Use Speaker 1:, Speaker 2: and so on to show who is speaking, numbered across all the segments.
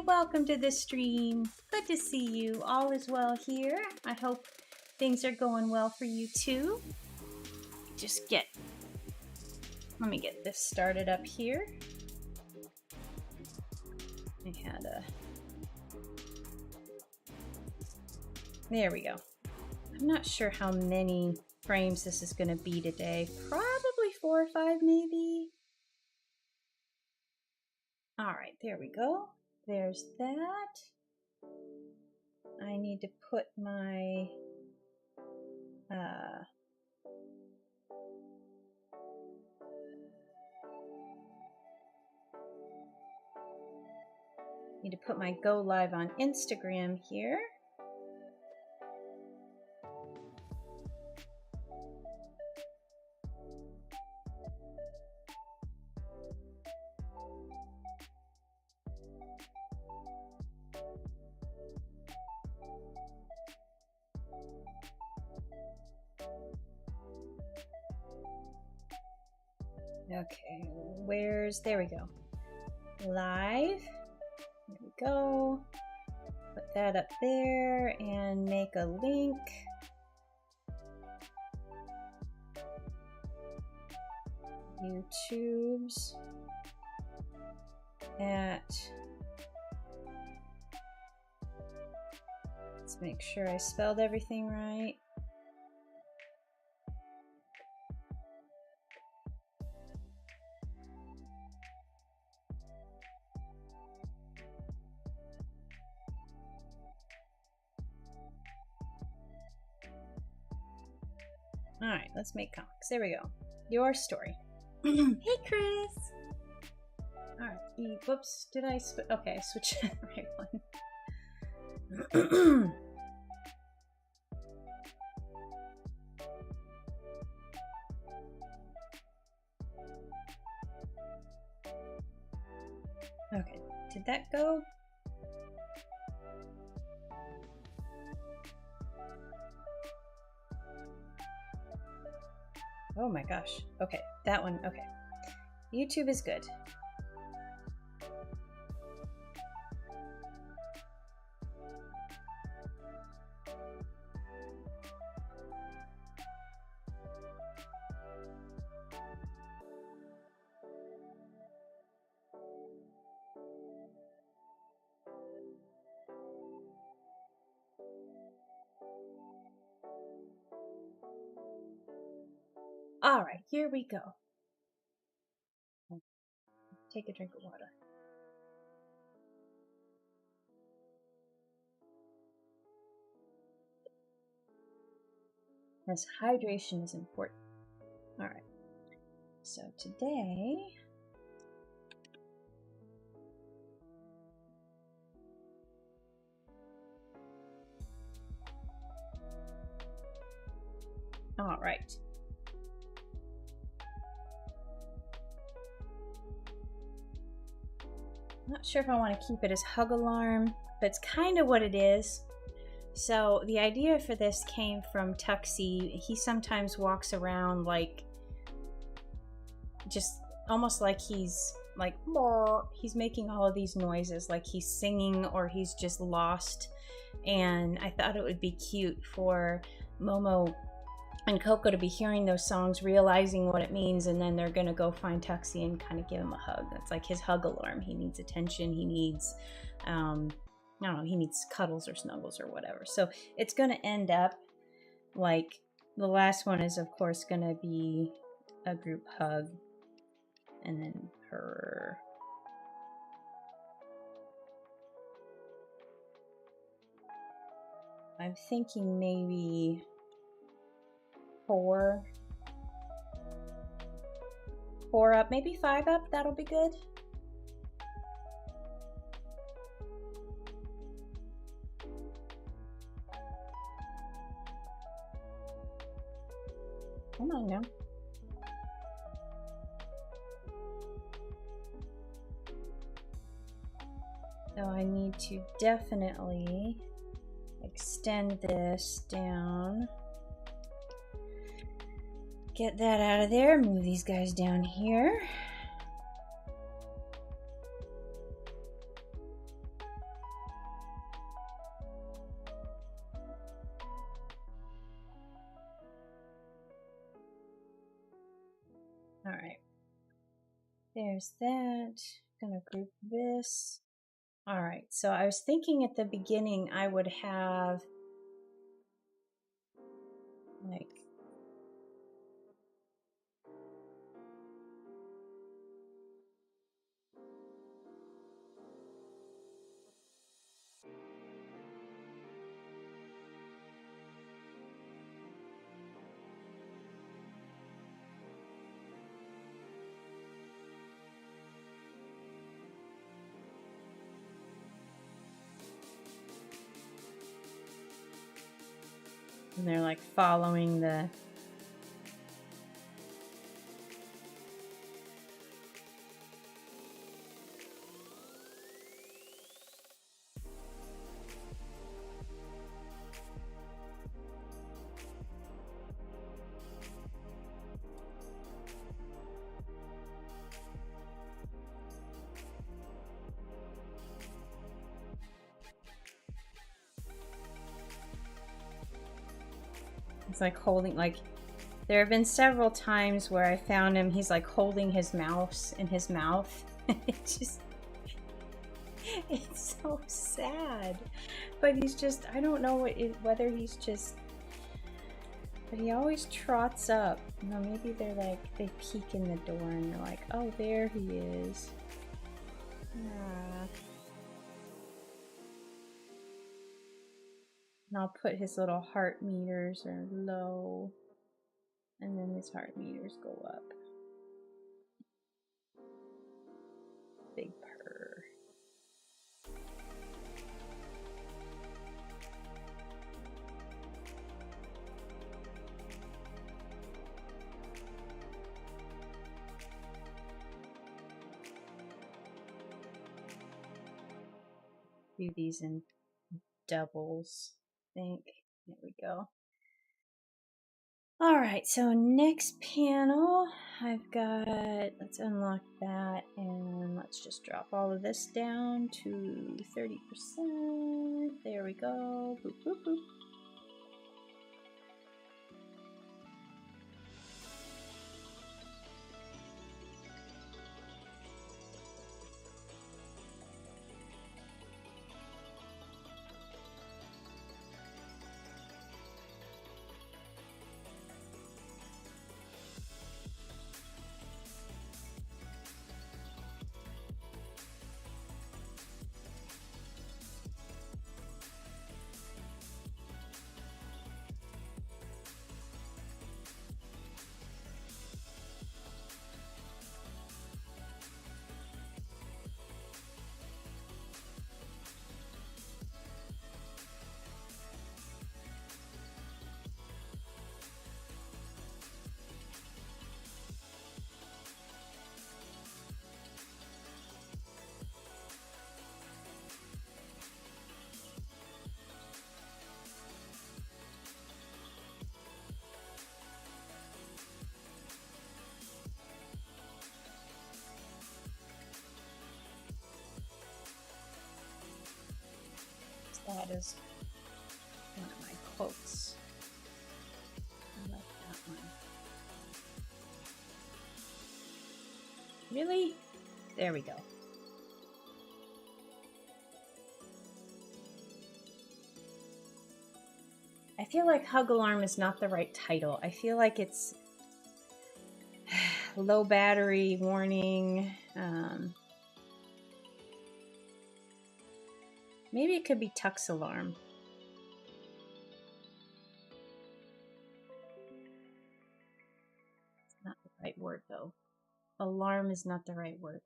Speaker 1: Welcome to the stream. Good to see you. All is well here. I hope things are going well for you too. Let me get this started up here. There we go. I'm not sure how many frames this is going to be today. Probably 4 or 5 maybe. All right, there we go. There's that. I need to put my go live on Instagram here. Okay, there we go. Live. There we go. Put that up there and make a link. YouTube's let's make sure I spelled everything right. All right, let's make comics. There we go. Your story. Hey, Chris. All right. Whoops. Did I? Okay, I switched to the right one. Okay. Did that go? Oh my gosh. Okay, that one. Okay. YouTube is good. All right, here we go. Take a drink of water. Yes, hydration is important. All right. So today, all right. Not sure if I want to keep it as hug alarm, but it's kind of what it is. So the idea for this came from Tuxie. He sometimes walks around like, just almost like he's like, he's making all of these noises, like he's singing or he's just lost. And I thought it would be cute for Momo and Coco to be hearing those songs, realizing what it means, and then they're gonna go find Tuxie and kind of give him a hug. That's like his hug alarm. He needs attention. He needs, I don't know, he needs cuddles or snuggles or whatever. So it's gonna end up like the last one is, of course, gonna be a group hug. and then her. I'm thinking maybe 4 up, maybe 5 up. That'll be good. Come on now. So I need to definitely extend this down. Get that out of there. Move these guys down here. All right. There's that. Gonna group this. All right. So I was thinking at the beginning I would have like and they're like following the it's like holding, like there have been several times where I found him, he's like holding his mouse in his mouth. It's just, it's so sad. But he's just, I don't know whether he's just, but he always trots up. You know, maybe they're like, they peek in the door and they're like, oh, there he is. Ah. And I'll put his little heart meters are low, and then his heart meters go up. Big purr. Do these in doubles, I think. There we go. All right, so next panel, I've got, let's unlock that, and let's just drop all of this down to 30%. There we go. Boop, boop, boop. That is one of my quotes. I like that one. Really? There we go. I feel like Hug Alarm is not the right title. I feel like it's low battery warning. Maybe it could be Tuck's alarm. It's not the right word though. Alarm is not the right word.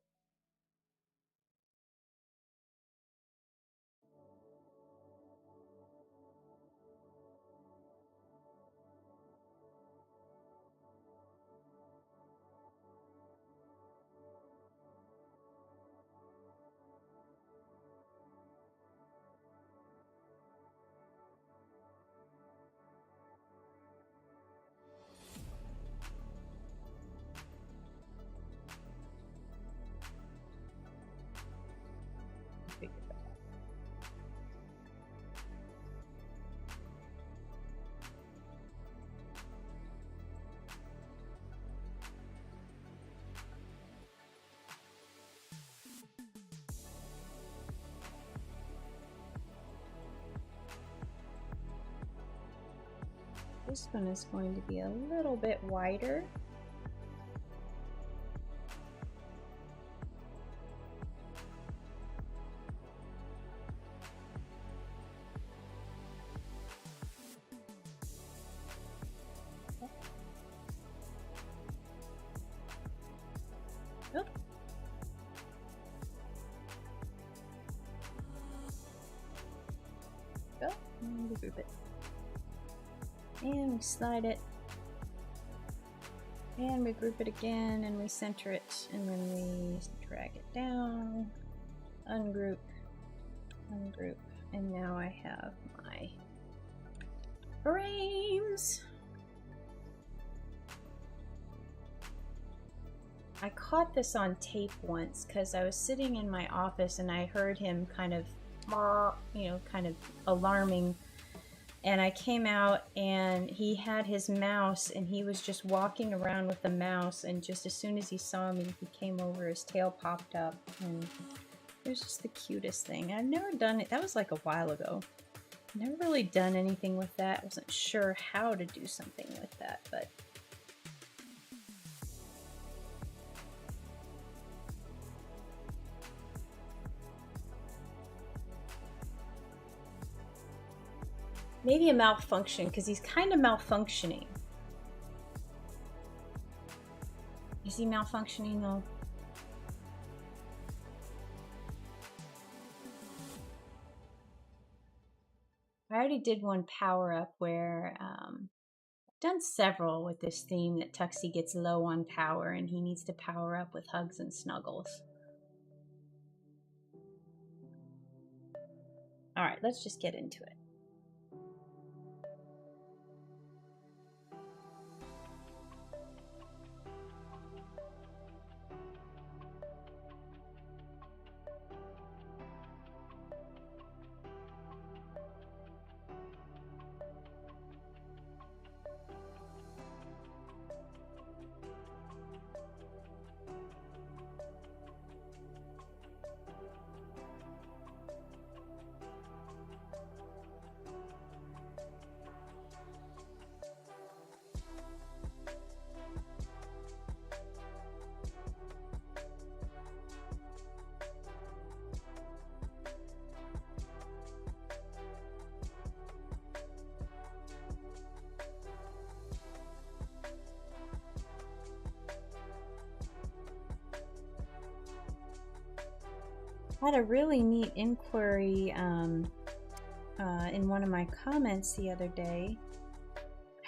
Speaker 1: This one is going to be a little bit wider. Oh. Go and regroup it. And we slide it, and we group it again, and we center it, and then we drag it down, ungroup, ungroup, and now I have my frames. I caught this on tape once because I was sitting in my office and I heard him kind of, kind of alarming. And I came out and he had his mouse and he was just walking around with the mouse, and just as soon as he saw me, he came over, his tail popped up, and it was just the cutest thing. I've never done it. That was like a while ago. Never really done anything with that. Wasn't sure how to do something with that, but maybe a malfunction, because he's kind of malfunctioning. Is he malfunctioning though? I already did one power up where I've done several with this theme that Tuxie gets low on power and he needs to power up with hugs and snuggles. All right, let's just get into it. I had a really neat inquiry in one of my comments the other day.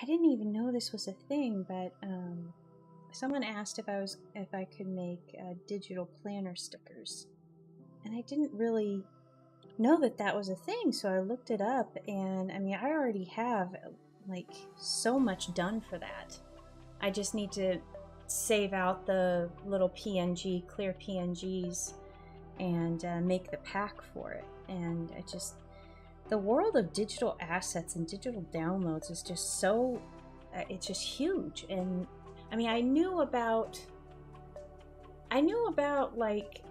Speaker 1: I didn't even know this was a thing, but someone asked if I could make digital planner stickers, and I didn't really know that was a thing. So I looked it up, and I mean, I already have like so much done for that. I just need to save out the little PNG, clear PNGs, and make the pack for it. And it just, the world of digital assets and digital downloads is just so, it's just huge. And I mean, I knew about like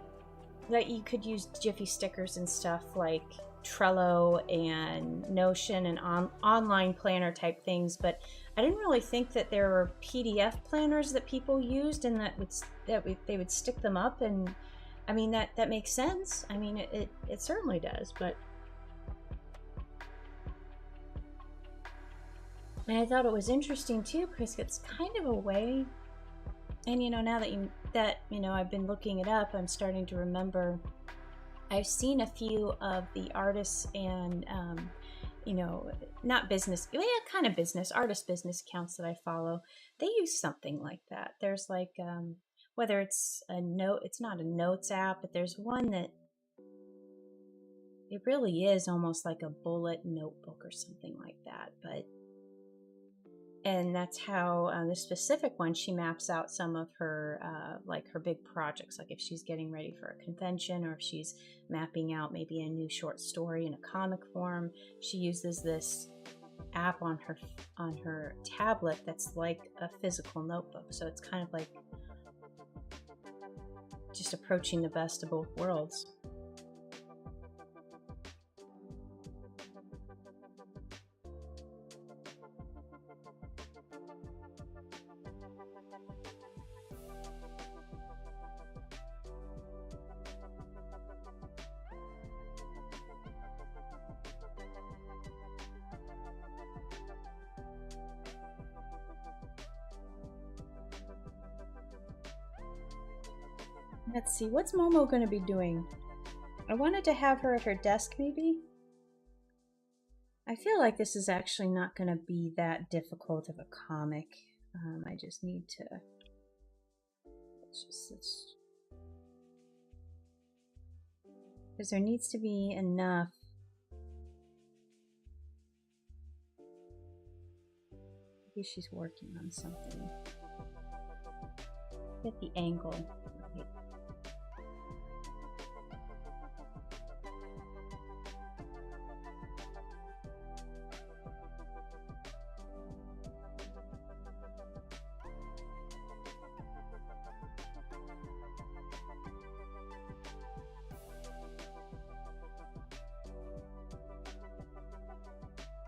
Speaker 1: that you could use Jiffy stickers and stuff like Trello and Notion and online planner type things, but I didn't really think that there were PDF planners that people used and they would stick them up, and I mean that makes sense. I mean it certainly does, but and I thought it was interesting too because it's kind of a way, and now that I've been looking it up, I'm starting to remember I've seen a few of the artists and not business, yeah, kind of business, artist business accounts that I follow. They use something like that. There's like, whether it's it's not a notes app, but there's one that it really is almost like a bullet notebook or something like that. And that's how the specific one, she maps out some of her like her big projects, like if she's getting ready for a convention or if she's mapping out maybe a new short story in a comic form. She uses this app on her tablet that's like a physical notebook, so it's kind of like just approaching the best of both worlds. Let's see, what's Momo going to be doing? I wanted to have her at her desk, maybe? I feel like this is actually not going to be that difficult of a comic. I just need to... Because there needs to be enough... Maybe she's working on something. Get the angle. Okay.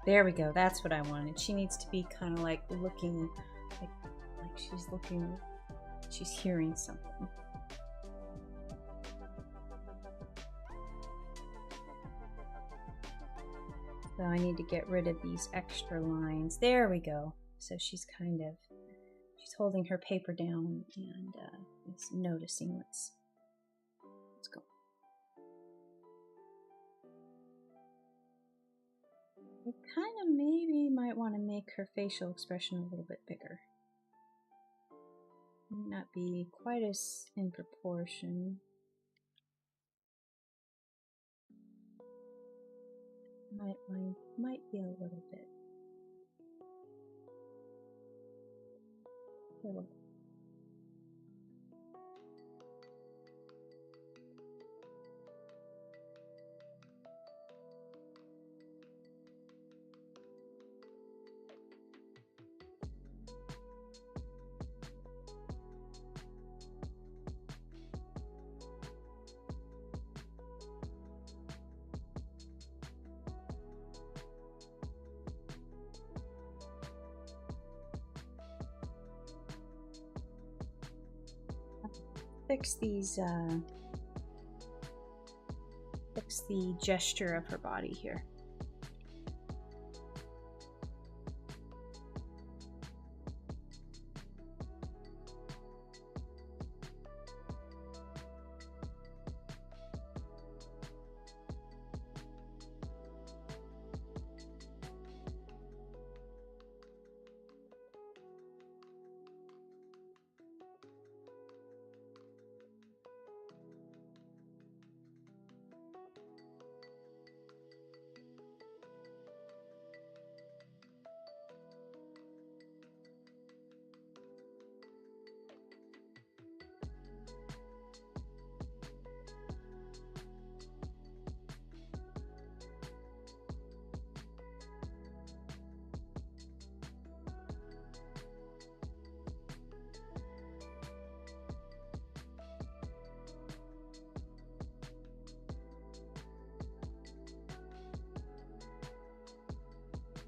Speaker 1: There we go. That's what I wanted. She needs to be kind of like looking, like she's looking, she's hearing something. So I need to get rid of these extra lines. There we go. So she's holding her paper down and is noticing what's going on. I kind of maybe might want to make her facial expression a little bit bigger. Might not be quite as in proportion. Might be a little bit. Fix the gesture of her body here.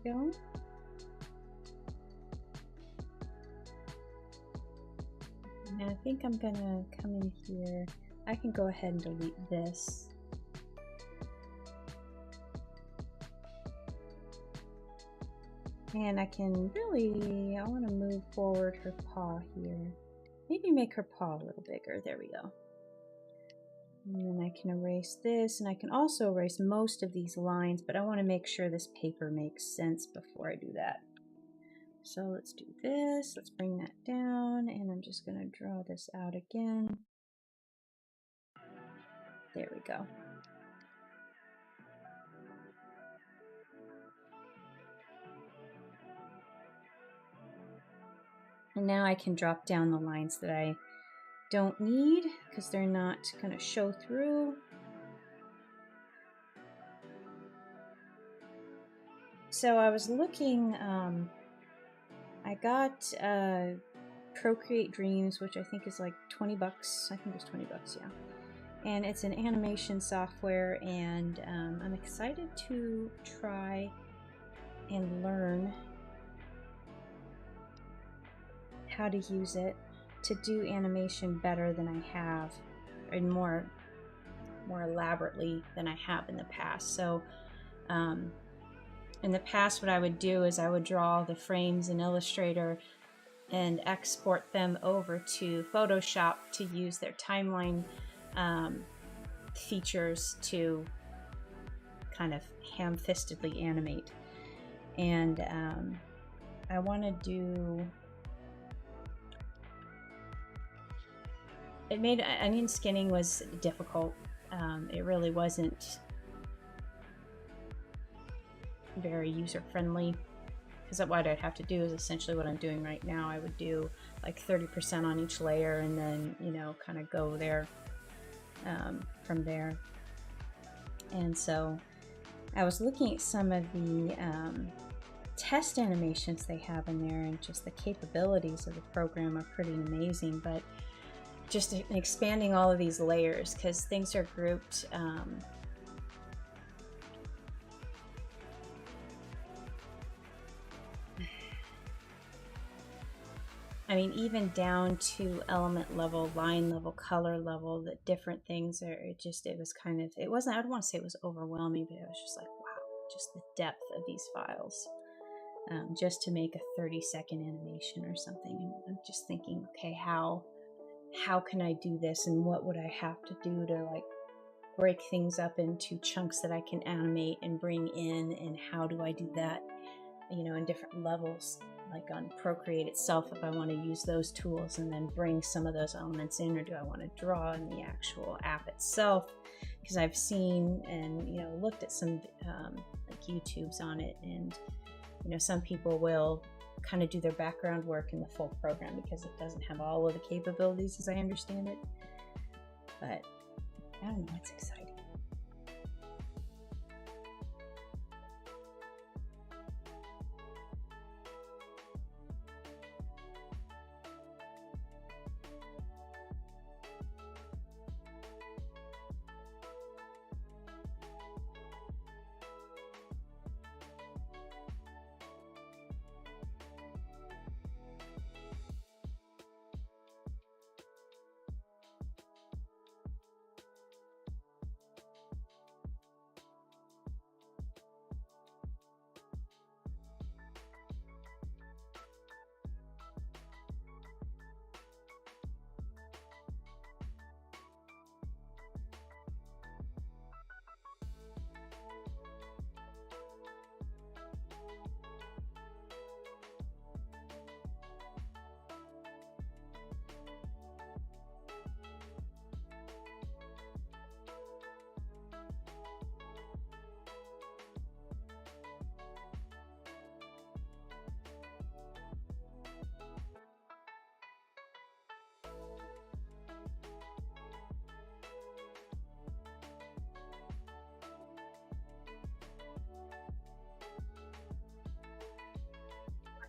Speaker 1: Go. And I think I'm gonna come in here. I can go ahead and delete this. And I can really, I want to move forward her paw here. Maybe make her paw a little bigger. There we go. And then I can erase this, and I can also erase most of these lines, but I want to make sure this paper makes sense before I do that. So let's do this. Let's bring that down, and I'm just going to draw this out again. There we go. And now I can drop down the lines that I don't need because they're not going to show through. So I was looking, I got Procreate Dreams, which I think is like 20 bucks. I think it's 20 bucks, yeah. And it's an animation software, and I'm excited to try and learn how to use it to do animation better than I have, and more elaborately than I have in the past. So in the past, what I would do is I would draw the frames in Illustrator and export them over to Photoshop to use their timeline features to kind of ham-fistedly animate. And I want to do... It made onion skinning was difficult. It really wasn't very user-friendly, because what I'd have to do is essentially what I'm doing right now. I would do like 30% on each layer, and then, you know, kind of go there from there. And so I was looking at some of the test animations they have in there, and just the capabilities of the program are pretty amazing. But just expanding all of these layers, because things are grouped I mean, even down to element level, line level, color level, the different things are, it was kind of, it wasn't, I don't want to say it was overwhelming, but it was just like, wow, just the depth of these files. Just to make a 30-second animation or something. And I'm just thinking, okay, how can I do this, and what would I have to do to like break things up into chunks that I can animate and bring in, and how do I do that, you know, in different levels, like on Procreate itself, if I want to use those tools and then bring some of those elements in, or do I want to draw in the actual app itself? Because I've seen and, you know, looked at some like YouTubes on it, and, you know, some people will kind of do their background work in the full program because it doesn't have all of the capabilities as I understand it. But I don't know, it's exciting.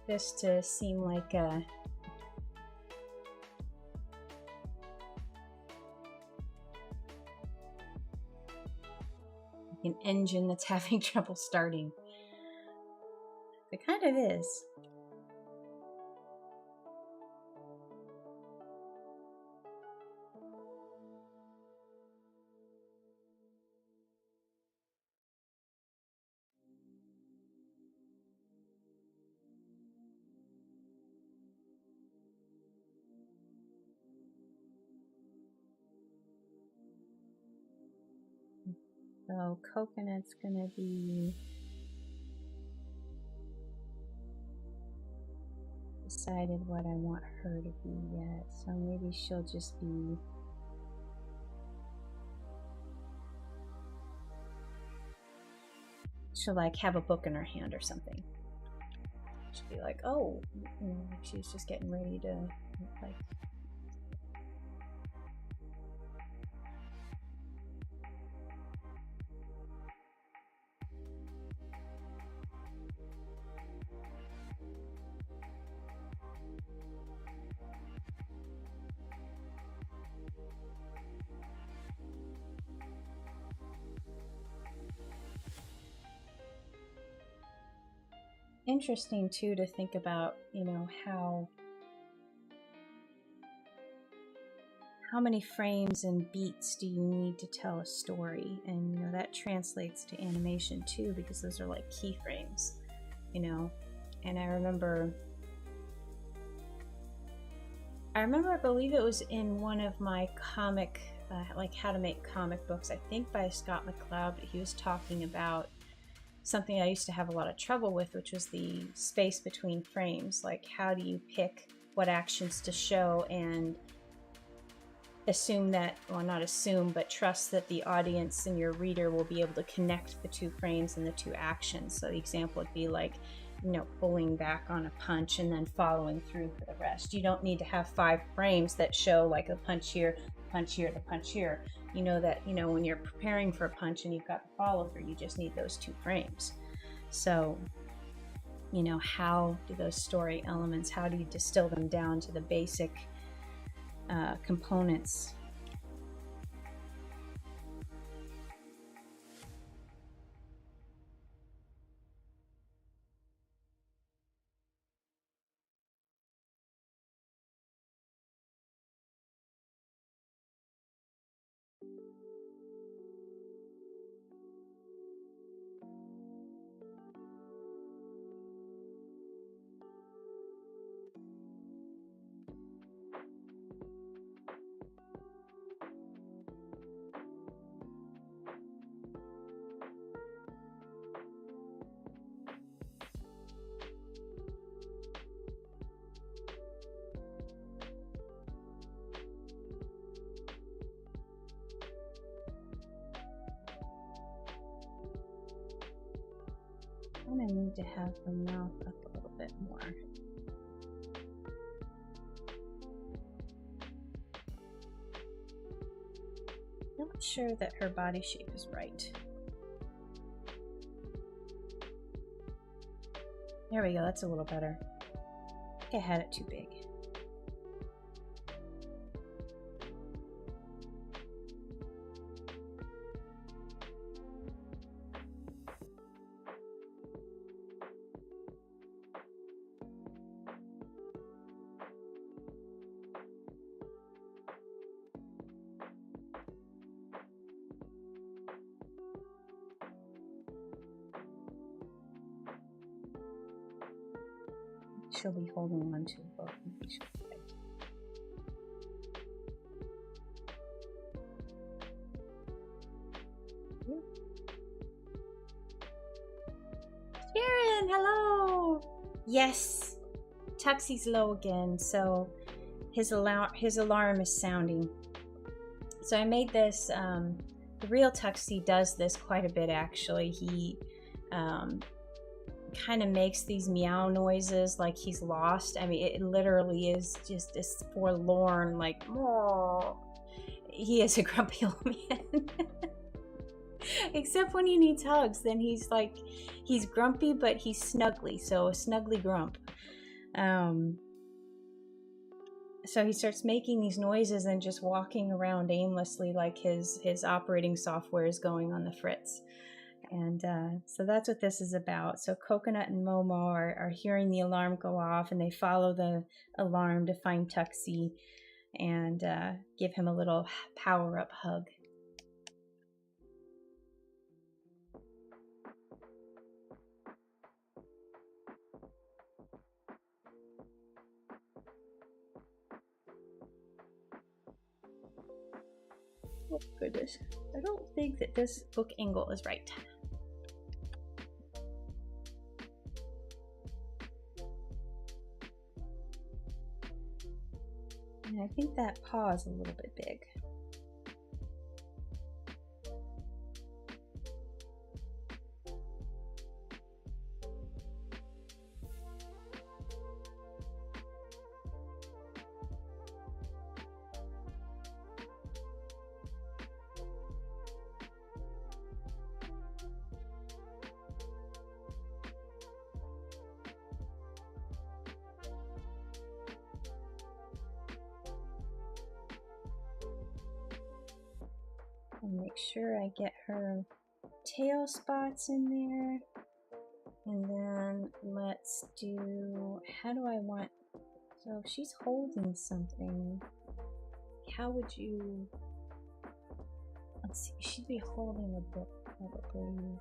Speaker 1: This to seem like an engine that's having trouble starting. It kind of is. So Coconut's gonna be decided what I want her to be yet. So maybe she'll just be she'll like have a book in her hand or something. She'll be like, oh, you know, she's just getting ready to like. Interesting too to think about, you know, how many frames and beats do you need to tell a story? And you know that translates to animation too, because those are like keyframes, you know. And I believe it was in one of my comic like how to make comic books, I think by Scott McCloud, but he was talking about something I used to have a lot of trouble with, which was the space between frames. Like, how do you pick what actions to show and assume that, well, not assume, but trust that the audience and your reader will be able to connect the two frames and the two actions. So the example would be like, you know, pulling back on a punch and then following through for the rest. You don't need to have 5 frames that show like a punch here, the punch here. You know that, you know, when you're preparing for a punch and you've got the follow through, you just need those 2 frames. So, you know, how do those story elements, how do you distill them down to the basic components? I need to have the mouth up a little bit more. Not sure that her body shape is right. There we go, that's a little better. I think I had it too big. She'll be holding on to both. Sharon, hello. Yes, Tuxie's low again, so his alarm is sounding. So I made this. The real Tuxie does this quite a bit, actually. He kind of makes these meow noises like he's lost. I mean, it literally is just this forlorn, like, oh. He is a grumpy old man. Except when he needs hugs, then he's like, he's grumpy, but he's snuggly, so a snuggly grump. So he starts making these noises and just walking around aimlessly like his operating software is going on the fritz. And so that's what this is about. So Coconut and Momo are hearing the alarm go off, and they follow the alarm to find Tuxie and give him a little power-up hug. Oh goodness, I don't think that this book angle is right. And I think that paw is a little bit big. And make sure I get her tail spots in there. And then let's do, how do I want, so if she's holding something, how would you, let's see, she'd be holding a book probably.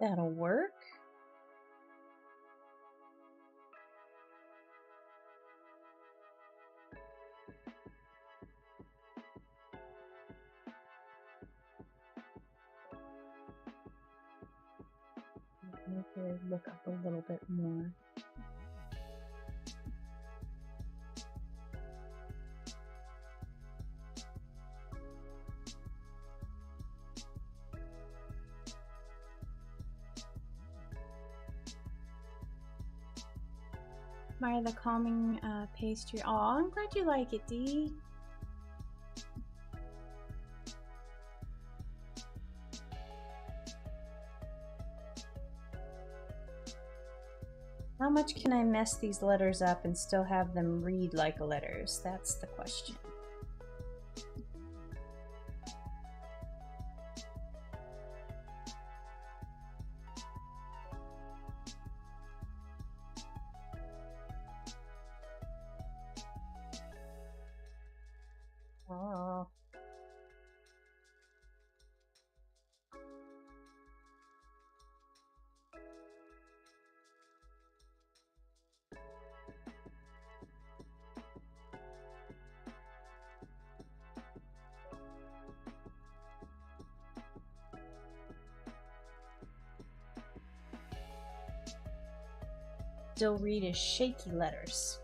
Speaker 1: That'll work. Make her look up a little bit more. Admire the calming pastry. Aw, I'm glad you like it, Dee. How much can I mess these letters up and still have them read like letters? That's the question. Oh. Still read as shaky letters.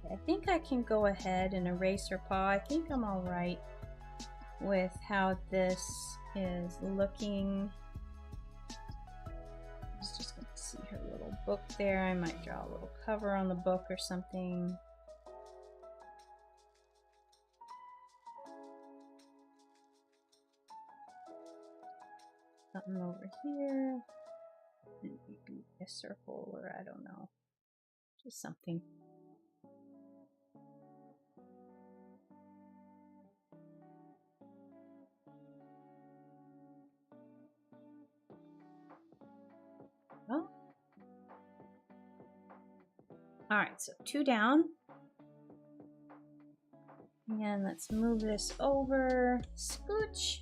Speaker 1: I think I can go ahead and erase her paw. I think I'm all right with how this is looking. I was just going to see her little book there. I might draw a little cover on the book or something. Something over here. Maybe a circle, or I don't know. Just something. Oh. All right, so 2 down. And let's move this over, scooch.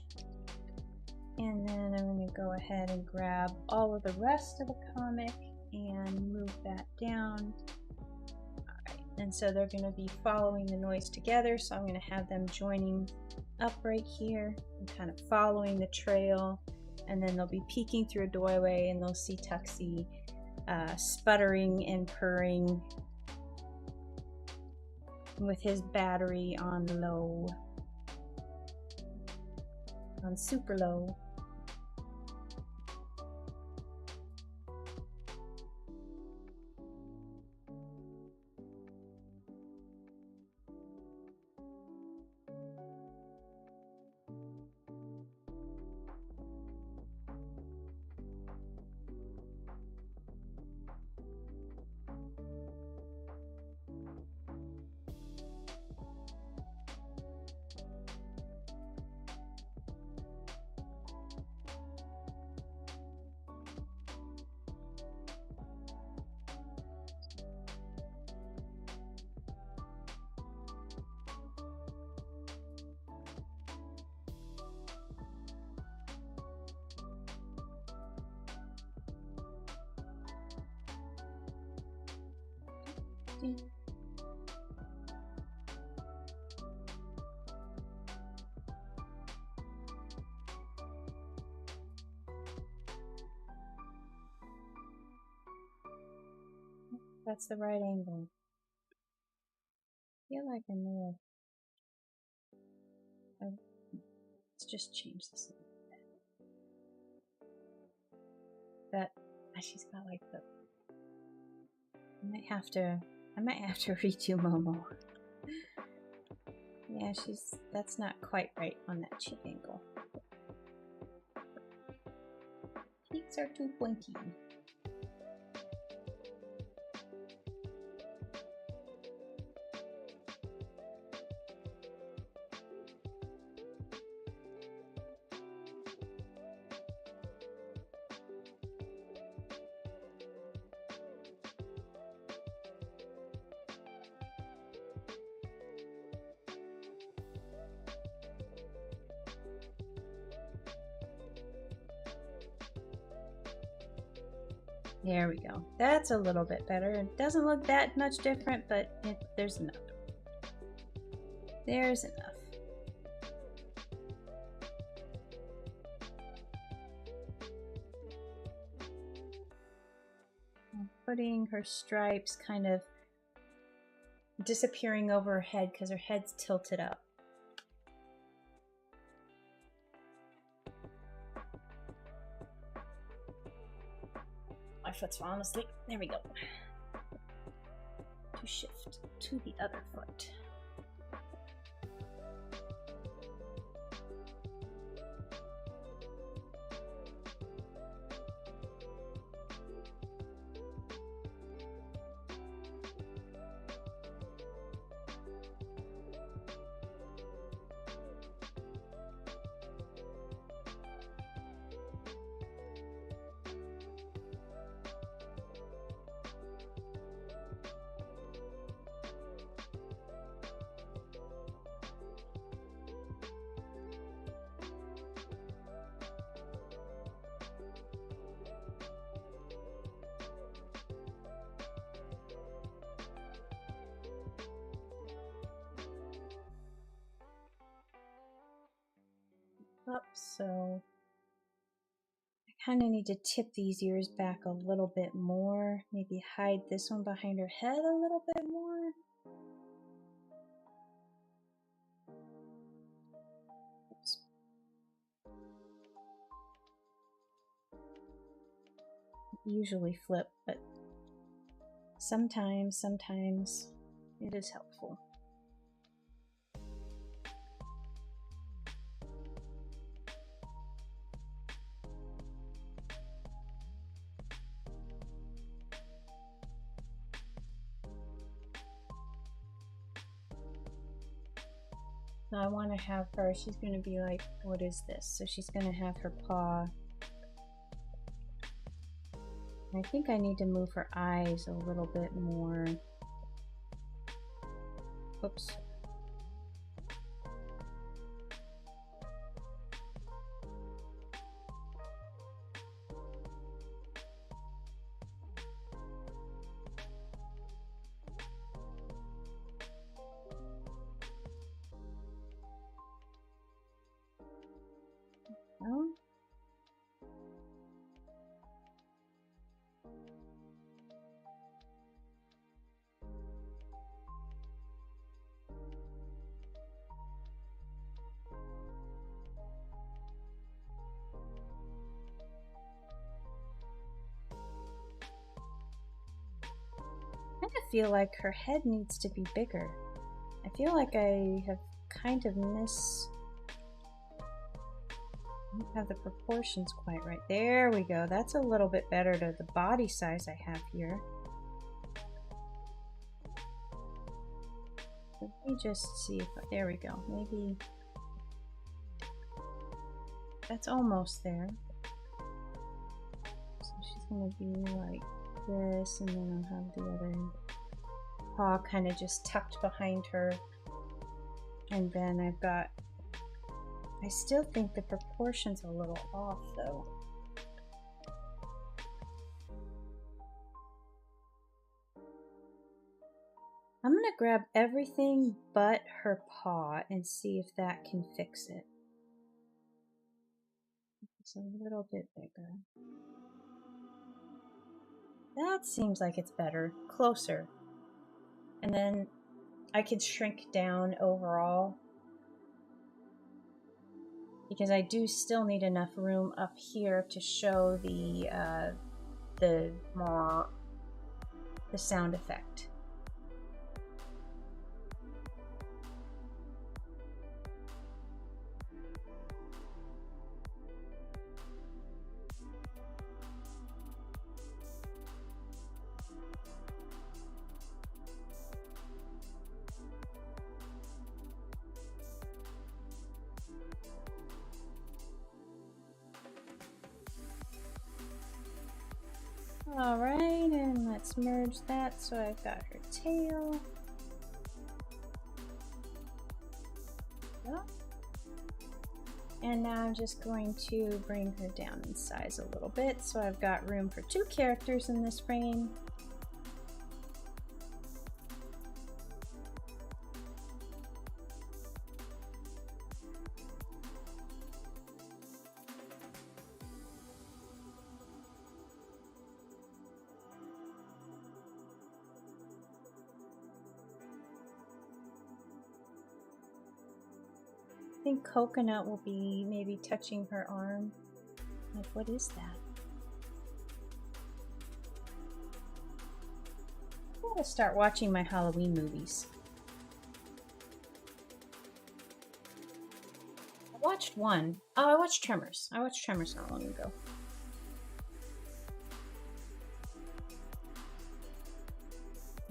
Speaker 1: And then I'm going to go ahead and grab all of the rest of the comic and move that down. All right, And so they're going to be following the noise together. So I'm going to have them joining up right here and kind of following the trail. And then they'll be peeking through a doorway and they'll see Tuxie sputtering and purring with his battery on low, on super low. That's the right angle. I feel like I may have. Oh, let's just change this a little bit. That she's got like the. I might have to redo Momo. Yeah, that's not quite right on that cheek angle. Cheeks are too pointy. There we go. That's a little bit better. It doesn't look that much different, but there's enough. There's enough. I'm putting her stripes kind of disappearing over her head because her head's tilted up. My foot's falling asleep. There we go. To shift to the other foot. Up, so I kind of need to tip these ears back a little bit more. Maybe hide this one behind her head a little bit more. Oops. Usually flip, but sometimes it is helpful. So I want to have her, she's going to be like, what is this? So she's going to have her paw. I think I need to move her eyes a little bit more. Oops. feel like her head needs to be bigger. I feel like I have kind of don't have the proportions quite right. There we go. That's a little bit better to the body size I have here. Let me just see if there we go. Maybe that's almost there. So she's gonna be like this, and then I'll have the other paw kind of just tucked behind her. And then I've got, I still think the proportion's a little off though. I'm gonna grab everything but her paw and see if that can fix it. It's a little bit bigger. That seems like it's better, closer. And then I could shrink down overall, because I do still need enough room up here to show the sound effect. All right, and let's merge that so I've got her tail. And now I'm just going to bring her down in size a little bit so I've got room for 2 characters in this frame. I think Coconut will be maybe touching her arm. Like, what is that? I gotta start watching my Halloween movies. I watched one. Oh, I watched Tremors. I watched Tremors not long ago.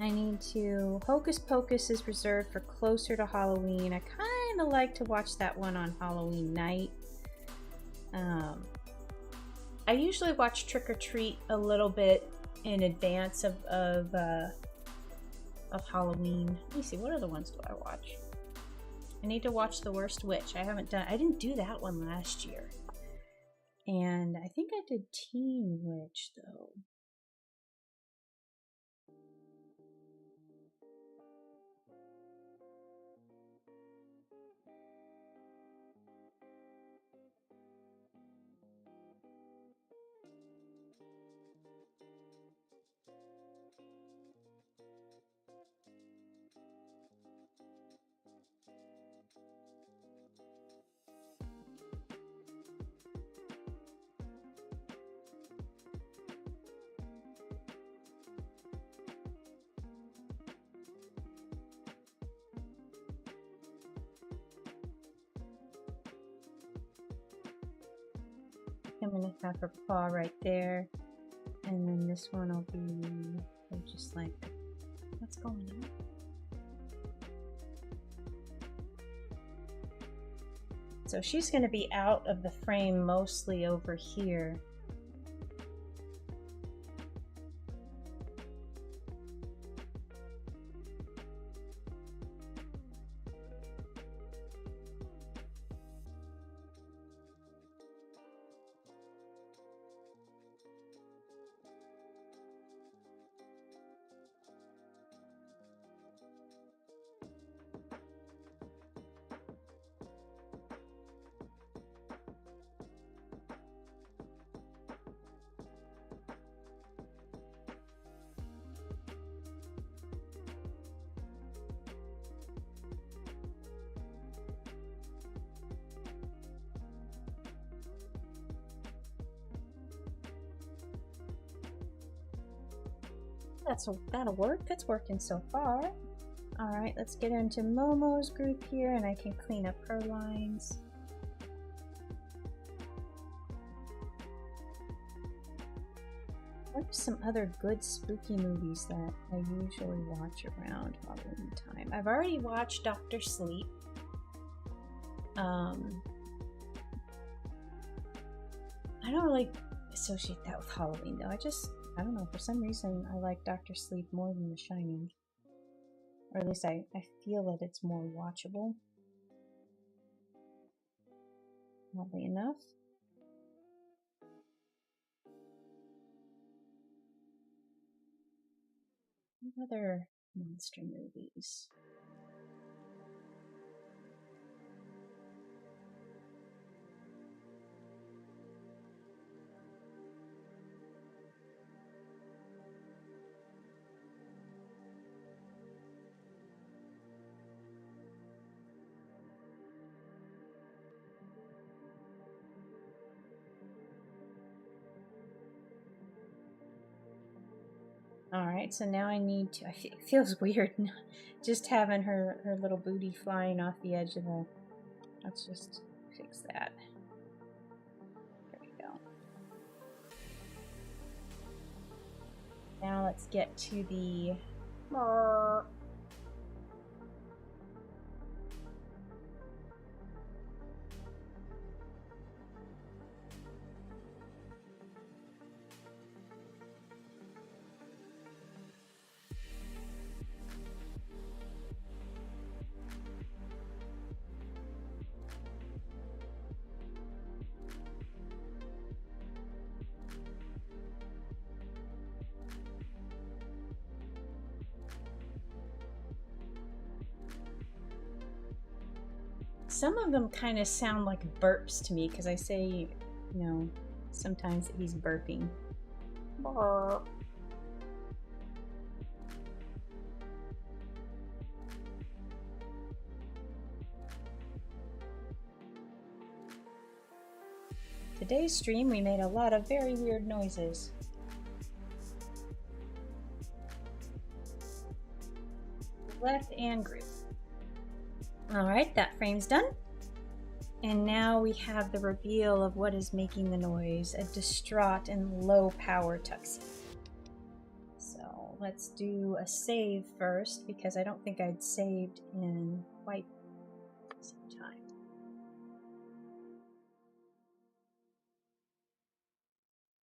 Speaker 1: I need to... Hocus Pocus is reserved for closer to Halloween. I kind of like to watch that one on Halloween night. I usually watch Trick or Treat a little bit in advance of Halloween. Let me see, what other ones do I watch? I need to watch The Worst Witch. I didn't do that one last year. And I think I did Teen Witch though. I'm gonna have her paw right there, and then this one will be just like, what's going on? So she's gonna be out of the frame mostly over here. That'll work. That's working so far. All right, let's get into Momo's group here, and I can clean up her lines. What are some other good spooky movies that I usually watch around Halloween time? I've already watched Dr. Sleep. I don't really associate that with Halloween though. I don't know, for some reason I like Dr. Sleep more than The Shining. Or at least I feel that it's more watchable. Oddly enough. What other monster movies? Alright, so now I need to... It feels weird just having her little booty flying off the edge of the... Let's just fix that. There we go. Now let's get to the... Some of them kind of sound like burps to me because I say, you know, sometimes that he's burping. Burp. Today's stream, we made a lot of very weird noises. Left and group. Alright, that frame's done. And now we have the reveal of what is making the noise, a distraught and low power tuxedo. So let's do a save first, because I don't think I'd saved in quite some time.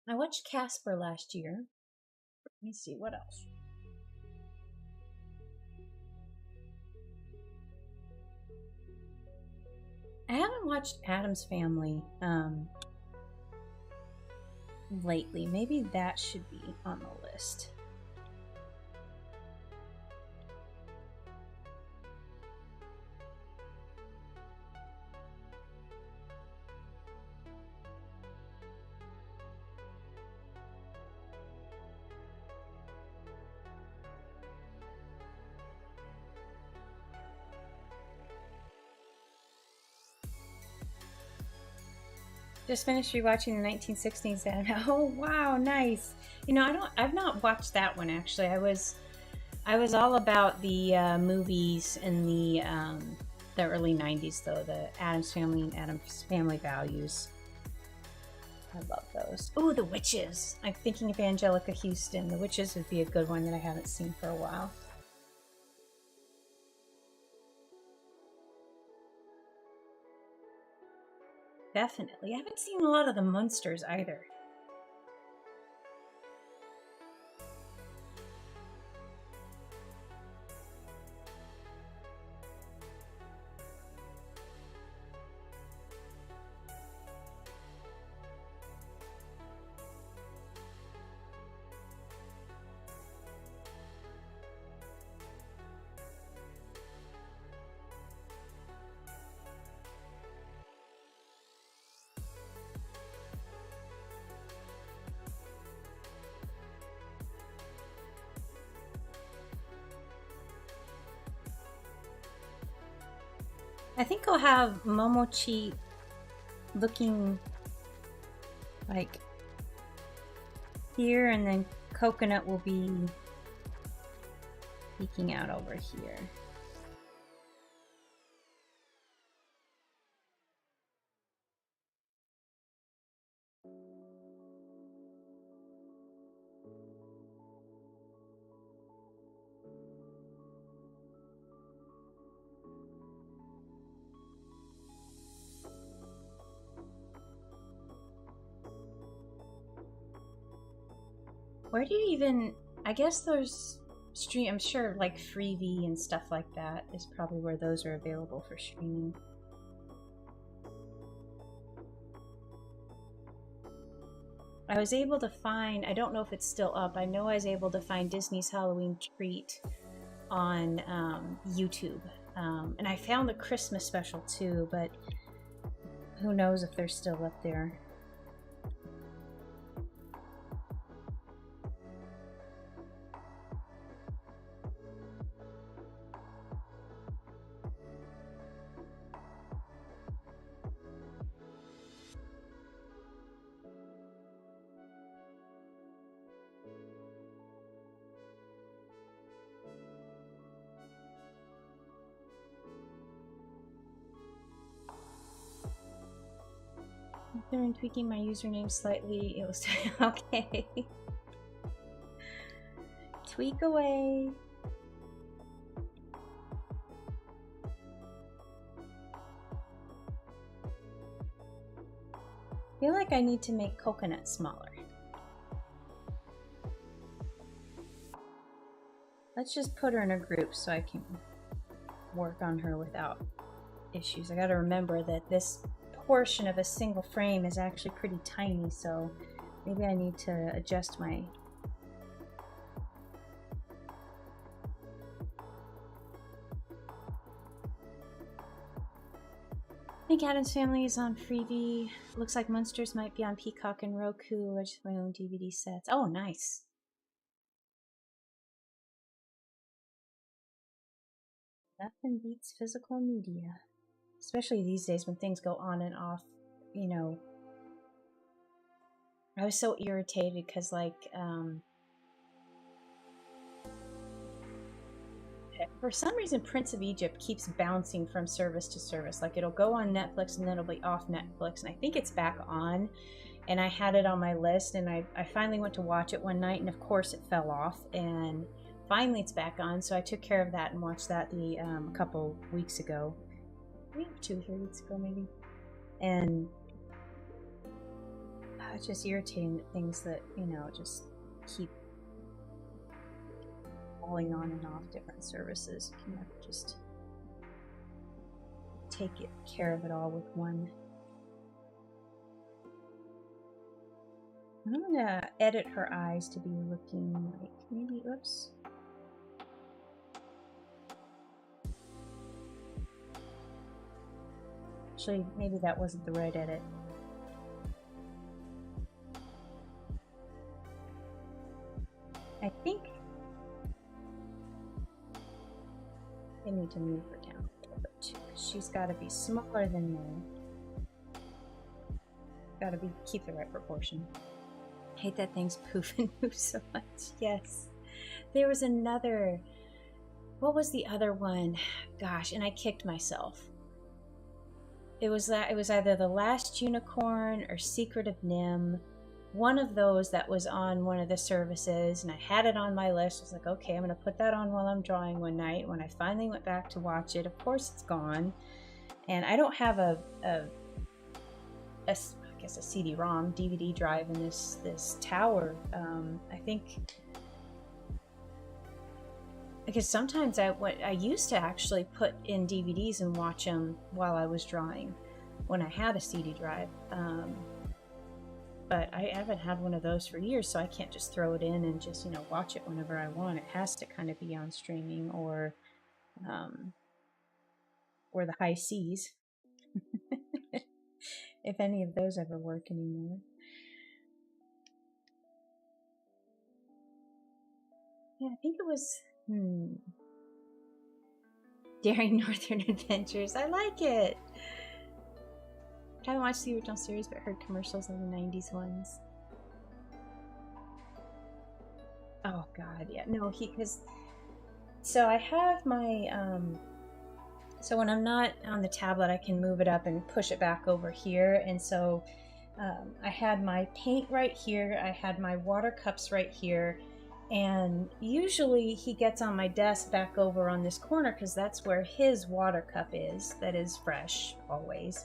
Speaker 1: I watched Casper last year. Let me see, what else? I haven't watched Addams Family lately. Maybe that should be on the list. Just finished rewatching the 1916s anime. Oh wow, nice. You know, I've not watched that one actually. I was all about the movies in the early 90s though, the Addams Family and Addams Family Values. I love those. Oh, The Witches. I'm thinking of Angelica Houston. The Witches would be a good one that I haven't seen for a while. Definitely. I haven't seen a lot of the Munsters either. I think I'll have Momochi looking like here, and then Coconut will be peeking out over here. Where do you even, I guess there's stream, I'm sure like Freevee and stuff like that is probably where those are available for streaming. I was able to find, I don't know if it's still up, I know I was able to find Disney's Halloween Treat on YouTube. And I found the Christmas special too, but who knows if they're still up there. I'm tweaking my username slightly. It was okay. Tweak away. I feel like I need to make Coconut smaller. Let's just put her in a group so I can work on her without issues. I gotta remember that this portion of a single frame is actually pretty tiny, so maybe I need to adjust my... I think Addams Family is on Freevee. Looks like Munsters might be on Peacock and Roku. I just have my own DVD sets. Oh, nice. Nothing beats physical media. Especially these days when things go on and off, you know. I was so irritated because, like, for some reason, Prince of Egypt keeps bouncing from service to service. Like, it'll go on Netflix and then it'll be off Netflix. And I think it's back on. And I had it on my list. And I finally went to watch it one night. And, of course, it fell off. And finally, it's back on. So I took care of that and watched that a couple weeks ago. Maybe 2 or 3 weeks ago, maybe. And it's just irritating that things that, you know, just keep falling on and off different services. You can never just take care of it all with one. I'm gonna edit her eyes to be looking like maybe, oops. Actually, maybe that wasn't the right edit. I think I need to move her down a little bit too, because she's got to be smaller than me. Got to keep the right proportion. I hate that thing's poof and move so much. Yes. There was another. What was the other one? Gosh, and I kicked myself. It was either The Last Unicorn or Secret of Nim. One of those that was on one of the services, and I had it on my list. I was like, okay, I'm going to put that on while I'm drawing one night. When I finally went back to watch it, of course it's gone. And I don't have I guess a CD-ROM, DVD drive in this tower. I think, because sometimes I used to actually put in DVDs and watch them while I was drawing when I had a CD drive. But I haven't had one of those for years, so I can't just throw it in and just, you know, watch it whenever I want. It has to kind of be on streaming or the high seas. If any of those ever work anymore. Yeah, I think it was Daring Northern Adventures. I like it. I haven't watched the original series, but heard commercials of the 90s ones. Oh god, yeah. No, because So I have my, so when I'm not on the tablet, I can move it up and push it back over here. And so I had my paint right here, I had my water cups right here, and usually he gets on my desk back over on this corner because that's where his water cup is, that is fresh always.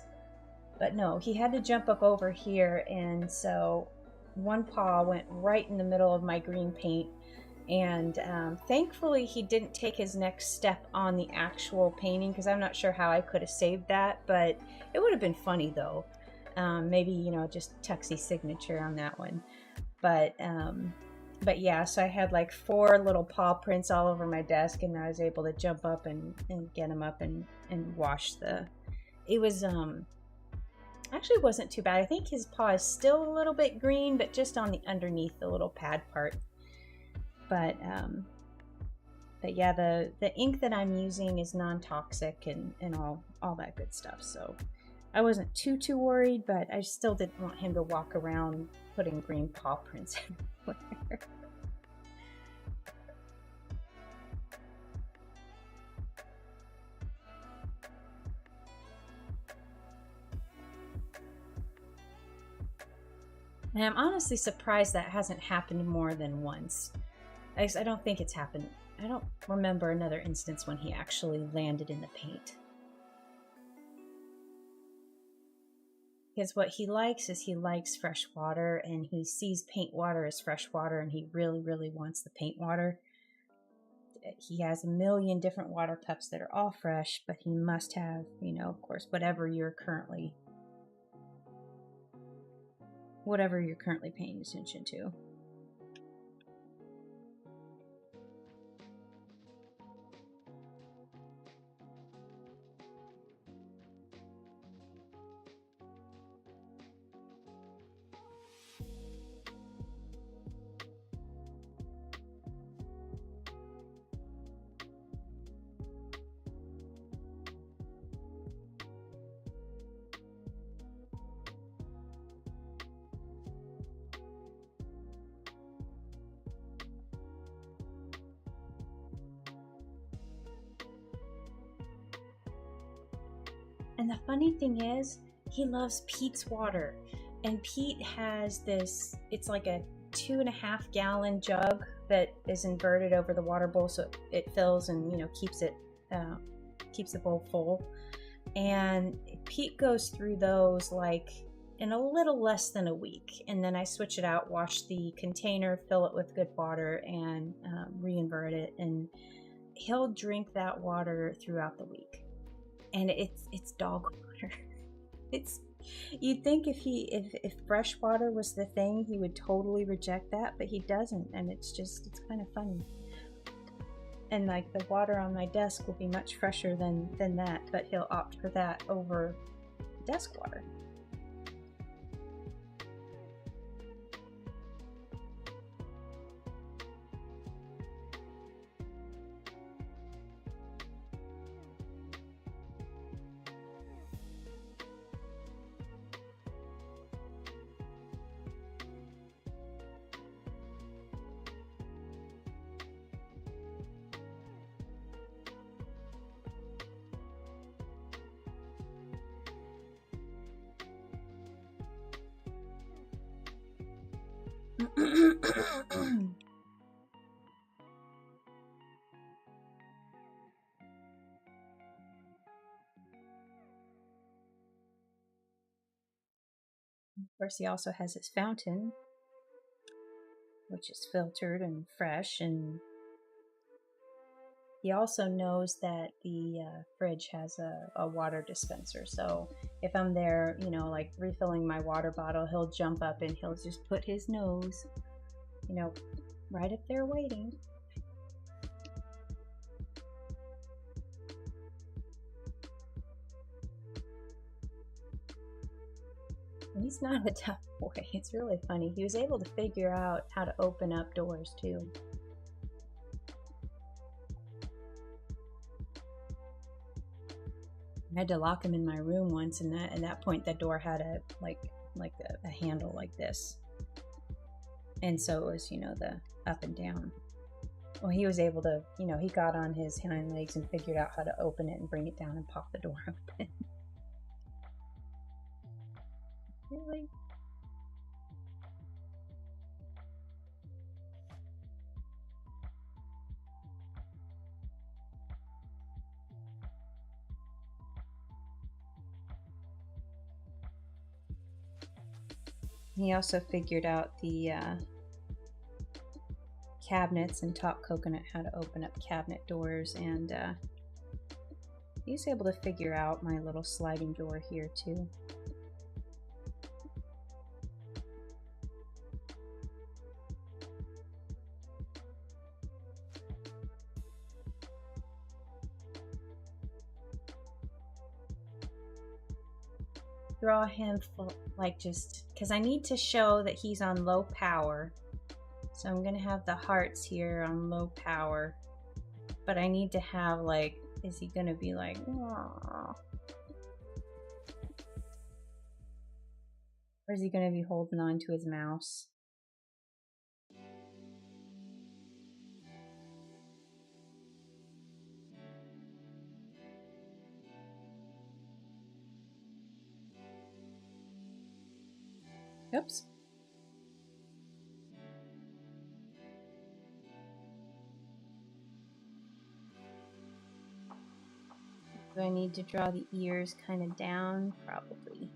Speaker 1: But no, he had to jump up over here, and so one paw went right in the middle of my green paint. And thankfully he didn't take his next step on the actual painting, because I'm not sure how I could have saved that, but it would have been funny though. Maybe, you know, just Tuxie's signature on that one. But yeah, so I had like 4 little paw prints all over my desk, and I was able to jump up and get them up and wash the, it was actually wasn't too bad. I think his paw is still a little bit green, but just on the underneath the little pad part. But yeah, the ink that I'm using is non-toxic and all that good stuff. So I wasn't too worried, but I still didn't want him to walk around putting green paw prints everywhere. And I'm honestly surprised that hasn't happened more than once. I don't think it's happened. I don't remember another instance when he actually landed in the paint. Because what he likes is he likes fresh water, and he sees paint water as fresh water, and he really wants the paint water. He has a million different water cups that are all fresh, but he must have, you know, of course, whatever you're currently paying attention to. And the funny thing is, he loves Pete's water. And Pete has this, it's like a 2.5 gallon jug that is inverted over the water bowl, so it fills and, you know, keeps the bowl full. And Pete goes through those like in a little less than a week. And then I switch it out, wash the container, fill it with good water, and re-invert it. And he'll drink that water throughout the week. And it's dog water. You'd think if fresh water was the thing, he would totally reject that, but he doesn't, and it's kind of funny. And like the water on my desk will be much fresher than that, but he'll opt for that over desk water. Of course, he also has his fountain, which is filtered and fresh, and he also knows that the fridge has a water dispenser. So if I'm there, you know, like refilling my water bottle, he'll jump up and he'll just put his nose, you know, right up there waiting. And he's not a tough boy. It's really funny. He was able to figure out how to open up doors too. I had to lock him in my room once, and at that point the door had a handle like this, and so it was, you know, the up and down. Well, he was able to, you know, he got on his hind legs and figured out how to open it and bring it down and pop the door open. Really? He also figured out the cabinets and taught Coconut how to open up cabinet doors, and he's able to figure out my little sliding door here too. Draw him like just because I need to show that he's on low power. So I'm gonna have the hearts here on low power, but I need to have like, is he gonna be like, aww? Or is he gonna be holding on to his mouse? Oops. Do I need to draw the ears kind of down? Probably.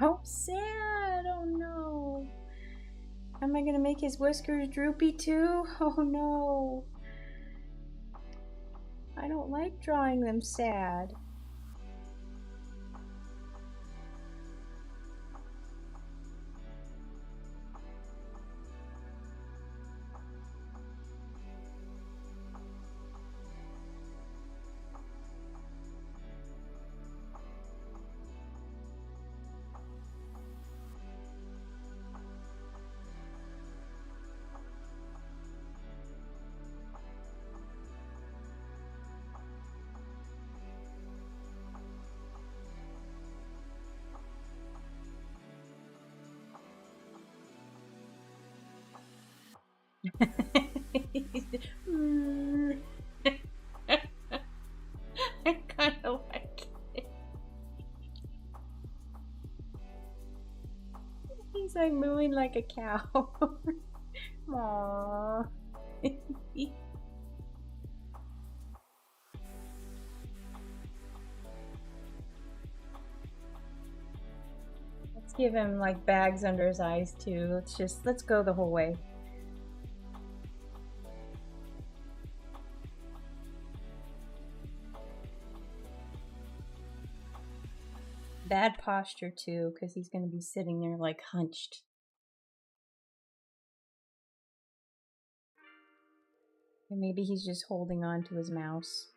Speaker 1: Oh, sad! Oh no! Am I gonna make his whiskers droopy too? Oh no! I don't like drawing them sad. I kind of like it. He's like mooing like a cow. Aww. Let's give him like bags under his eyes too. Let's go the whole way. Bad posture too, because he's going to be sitting there like hunched. And maybe he's just holding on to his mouse.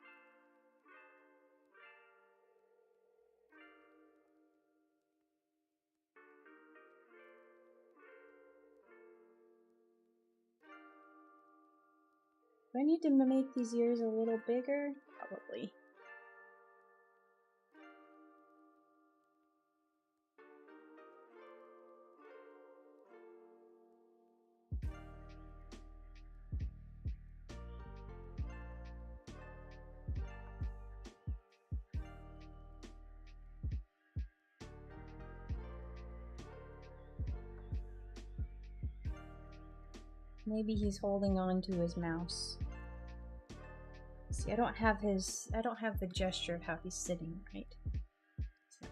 Speaker 1: Do I need to make these ears a little bigger? Probably. Maybe he's holding on to his mouse. See, I don't have the gesture of how he's sitting, right? So,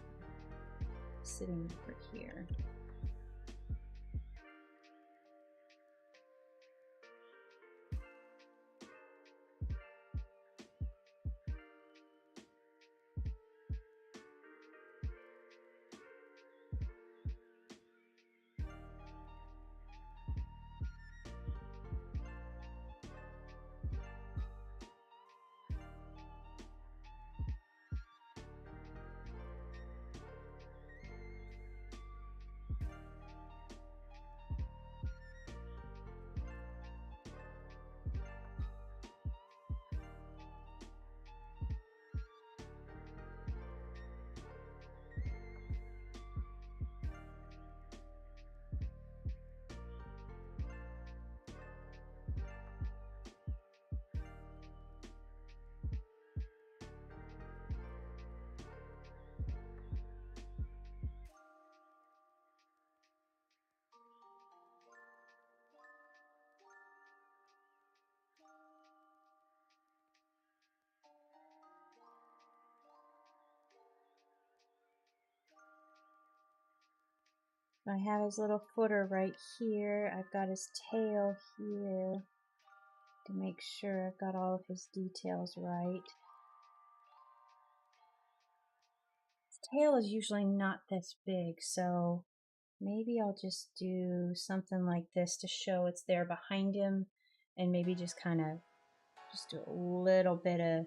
Speaker 1: sitting over here. I have his little footer right here. I've got his tail here to make sure I've got all of his details right. His tail is usually not this big, so maybe I'll just do something like this to show it's there behind him, and maybe just kind of just do a little bit of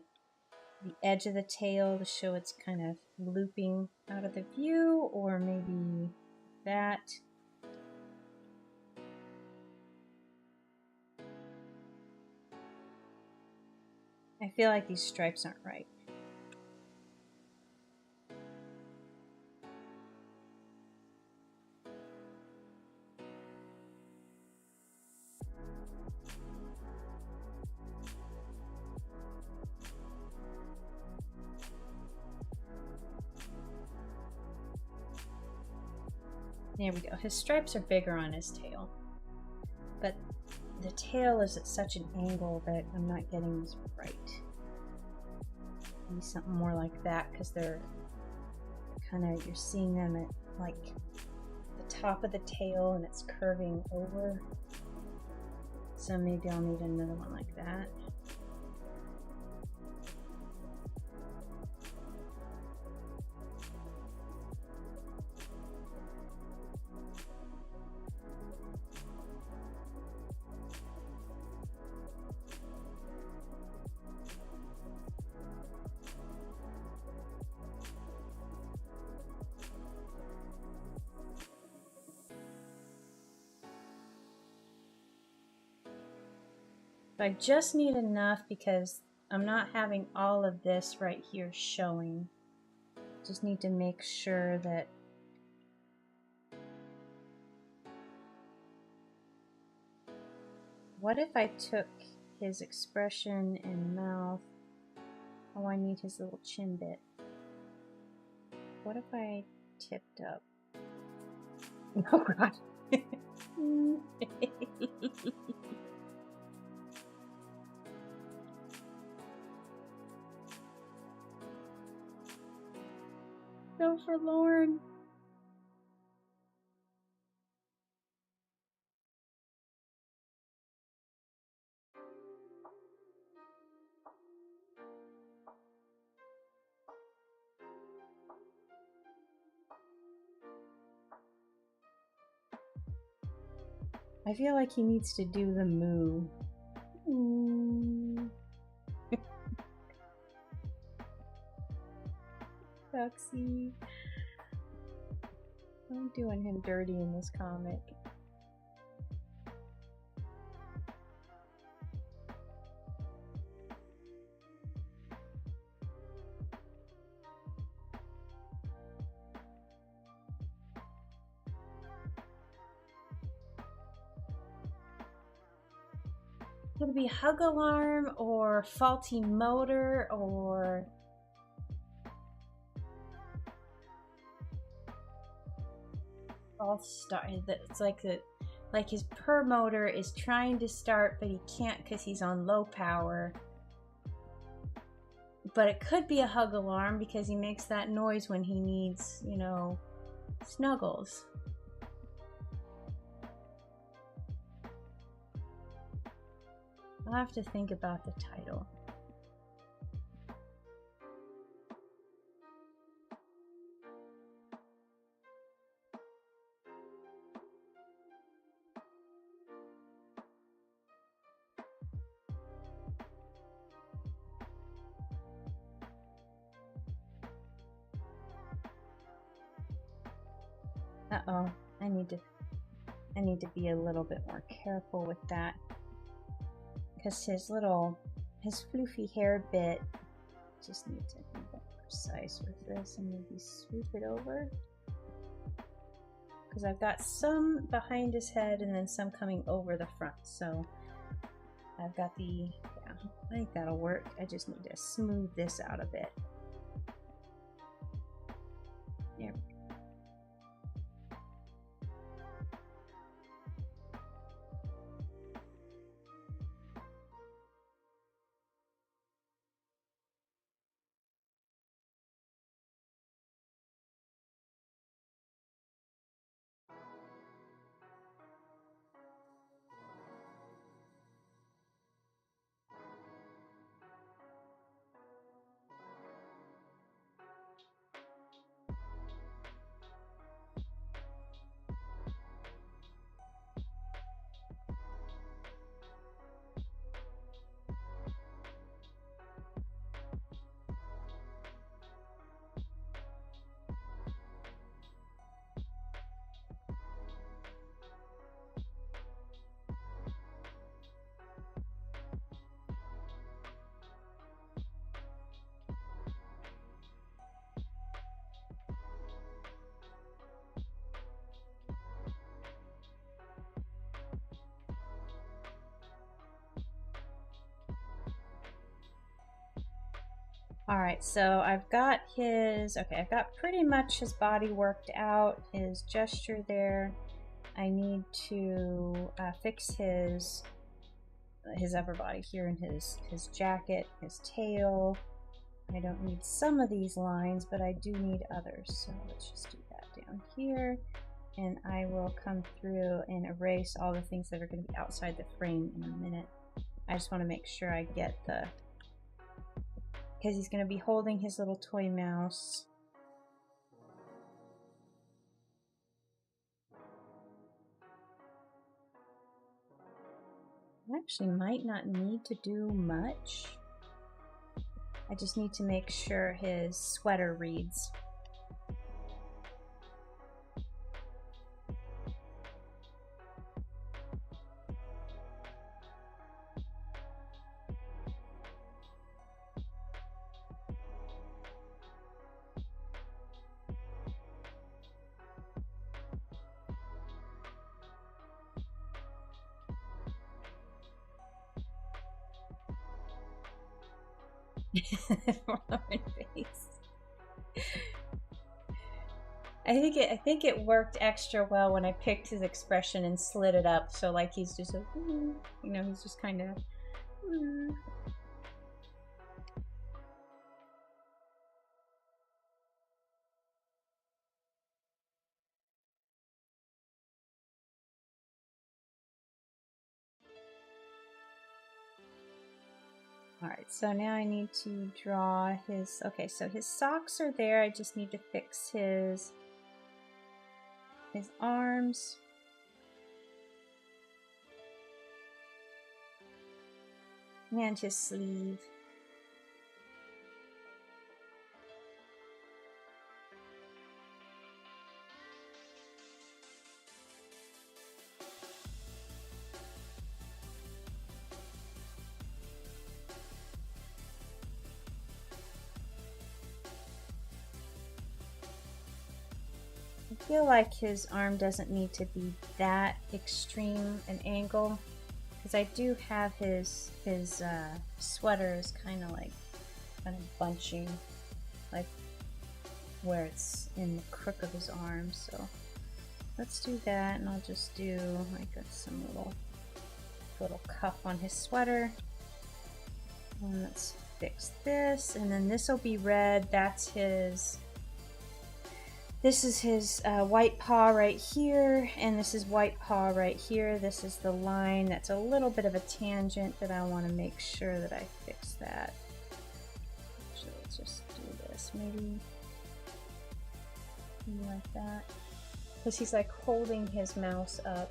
Speaker 1: the edge of the tail to show it's kind of looping out of the view, or maybe that. I feel like these stripes aren't right. There we go. His stripes are bigger on his tail, but the tail is at such an angle that I'm not getting this right. Maybe something more like that, because they're kind of, you're seeing them at like the top of the tail and it's curving over. So maybe I'll need another one like that. I just need enough because I'm not having all of this right here showing. Just need to make sure that what if I took his expression and mouth? Oh, I need his little chin bit. What if I tipped up? Oh God. So forlorn. I feel like he needs to do the moo. Foxy. I'm doing him dirty in this comic. Could be hug alarm or faulty motor or false start. It's like his per motor is trying to start, but he can't because he's on low power. But it could be a hug alarm because he makes that noise when he needs, you know, snuggles. I'll have to think about the title. Uh-oh, I need to be a little bit more careful with that. Because his floofy hair bit, just need to be more precise with this and maybe swoop it over. Because I've got some behind his head and then some coming over the front. So I've got yeah, I think that'll work. I just need to smooth this out a bit. There we go. All right, so I've got his, okay, I've got pretty much his body worked out, his gesture there. I need to fix his upper body here and his jacket, his tail. I don't need some of these lines, but I do need others. So let's just do that down here. And I will come through and erase all the things that are going to be outside the frame in a minute. I just want to make sure I get the, because he's going to be holding his little toy mouse. I actually might not need to do much. I just need to make sure his sweater reads. I think it worked extra well when I picked his expression and slid it up, so like he's just like, you know, he's just kind of. Alright, so now I need to draw his, okay, so his socks are there. I just need to fix his arms. And his sleeve. I feel like his arm doesn't need to be that extreme an angle, because I do have his sweater is kind of bunching, like where it's in the crook of his arm. So let's do that, and I'll just do like some little cuff on his sweater. And let's fix this, and then this will be red. That's his. This is his white paw right here, and this is white paw right here. This is the line that's a little bit of a tangent that I want to make sure that I fix that. Actually, let's just do this, maybe like that. Because he's like holding his mouse up.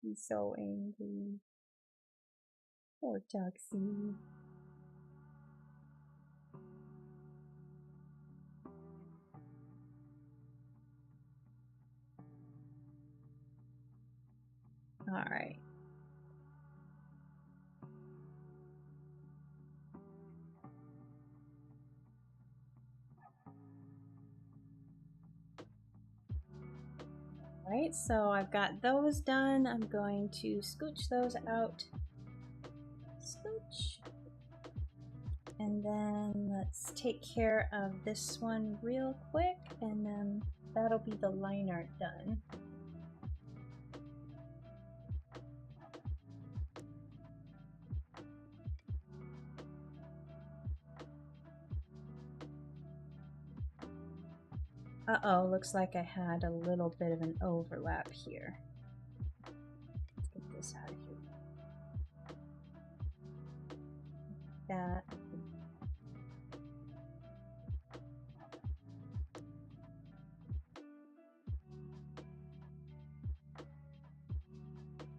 Speaker 1: He's so angry. Poor Tuxie. All right. Right, so I've got those done. I'm going to scooch those out. Scooch. And then let's take care of this one real quick, and then that'll be the line art done. Uh-oh, looks like I had a little bit of an overlap here. Let's get this out of here. That.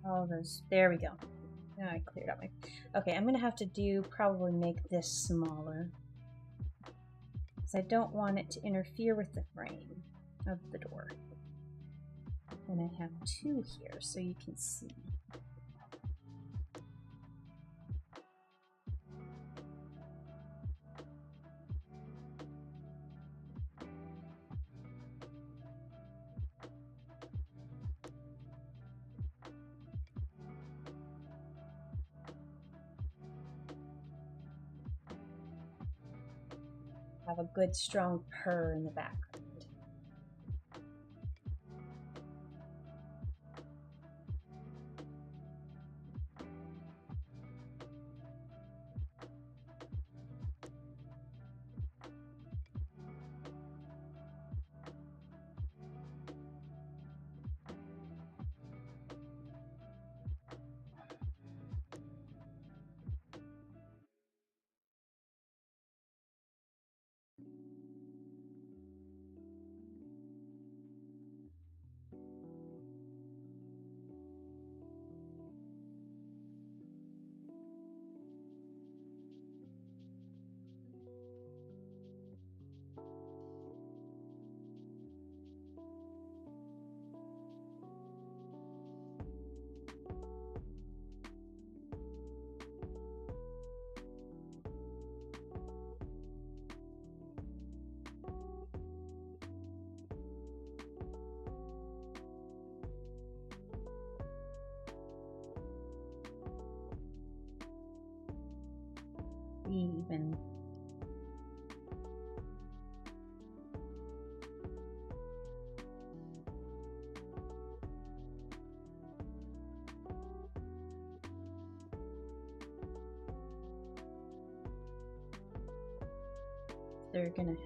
Speaker 1: All those, there we go. Now I cleared out my, okay, I'm gonna have to probably make this smaller. I don't want it to interfere with the frame of the door. And I have two here so you can see. Have a good strong purr in the background. Even. They're gonna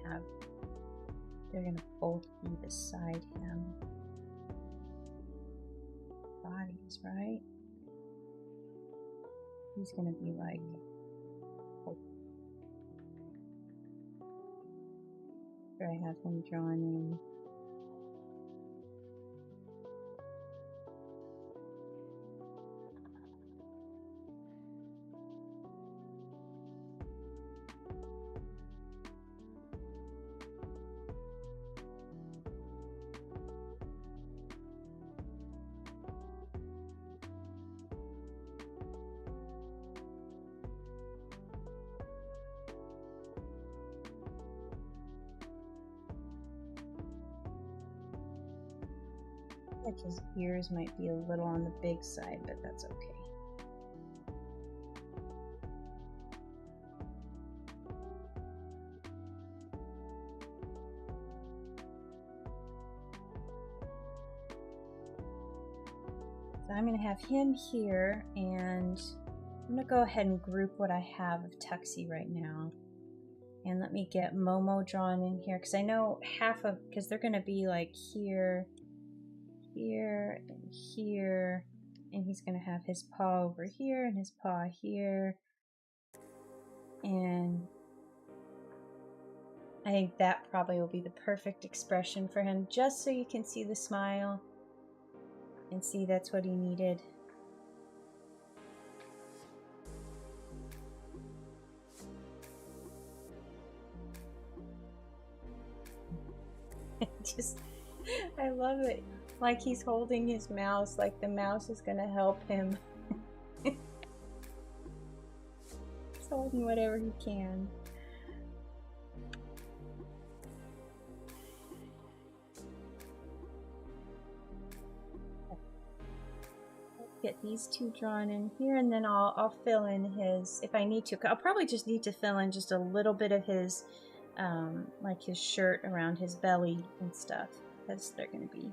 Speaker 1: both be beside him. Bodies, right? He's gonna be like, oh. Here I have him drawn in. Like his ears might be a little on the big side, but that's okay. So I'm going to have him here, and I'm going to go ahead and group what I have of Tuxie right now. And let me get Momo drawn in here, because I know half of, because they're going to be like here, here, and here, and he's going to have his paw over here and his paw here. And I think that probably will be the perfect expression for him, just so you can see the smile and see that's what he needed. I love it. Like he's holding his mouse, like the mouse is gonna help him. He's holding whatever he can. Get these two drawn in here, and then I'll fill in his, if I need to. I'll probably just need to fill in just a little bit of his, like his shirt around his belly and stuff, because they're going to be.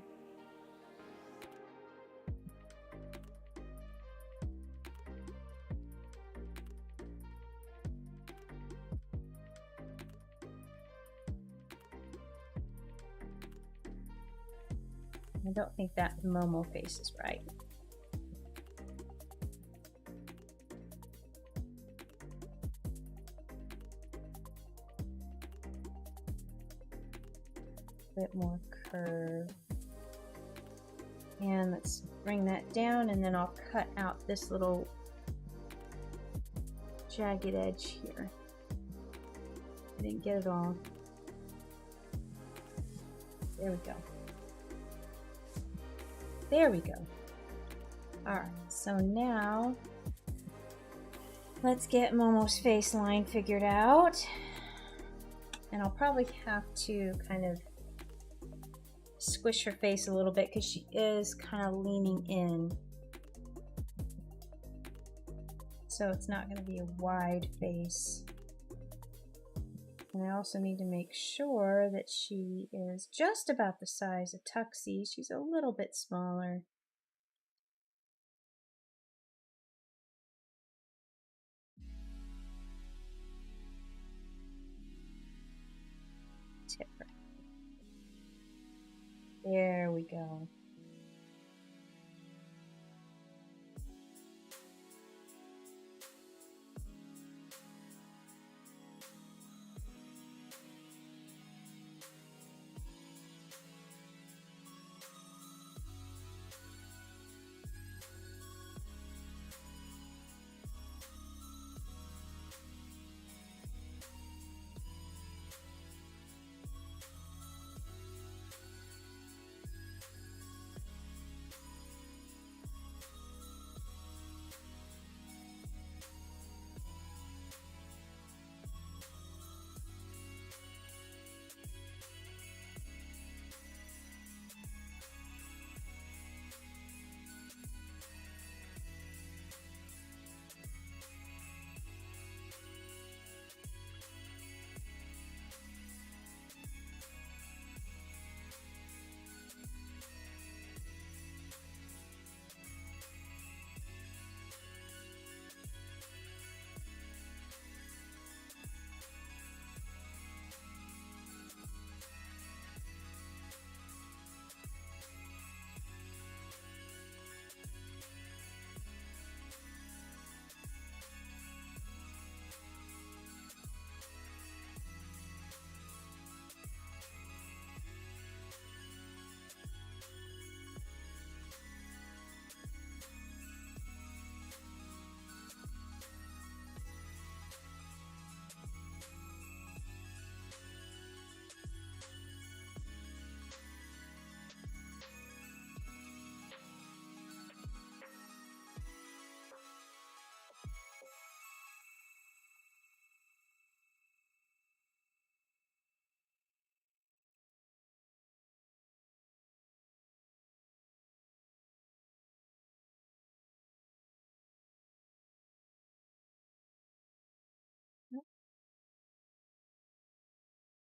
Speaker 1: I don't think that Momo face is right. Bit more curve, and let's bring that down, and then I'll cut out this little jagged edge here. I didn't get it all There we go. There we go. All right, so now let's get Momo's face line figured out. And I'll probably have to kind of squish her face a little bit because she is kind of leaning in. So it's not going to be a wide face. And I also need to make sure that she is just about the size of Tuxie. She's a little bit smaller. Tip her. There we go.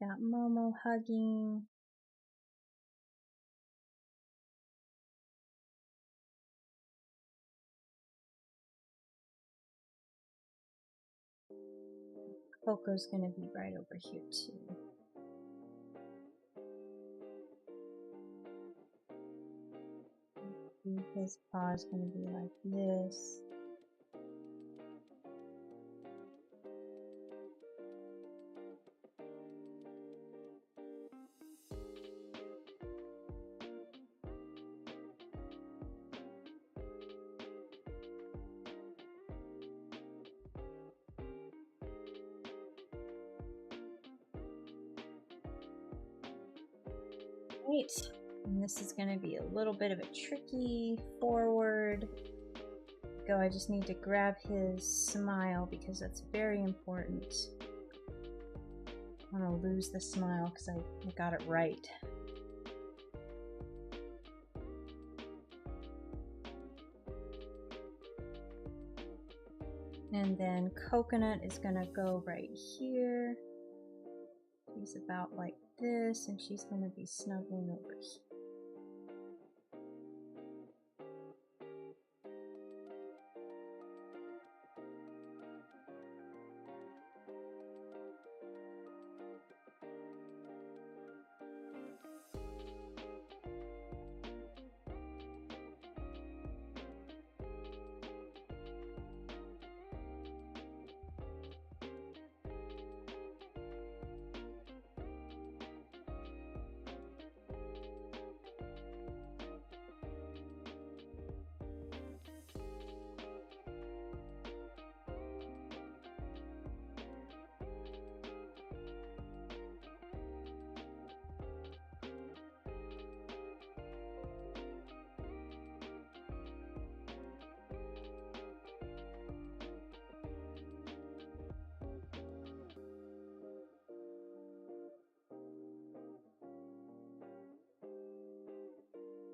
Speaker 1: Got Momo hugging. Coco's gonna be right over here too. His paw is gonna be like this. Right, and this is going to be a little bit of a tricky forward go. I just need to grab his smile because that's very important. I'm going to lose the smile because I got it right. And then Coconut is going to go right here. He's about like this, and she's going to be snuggling over here.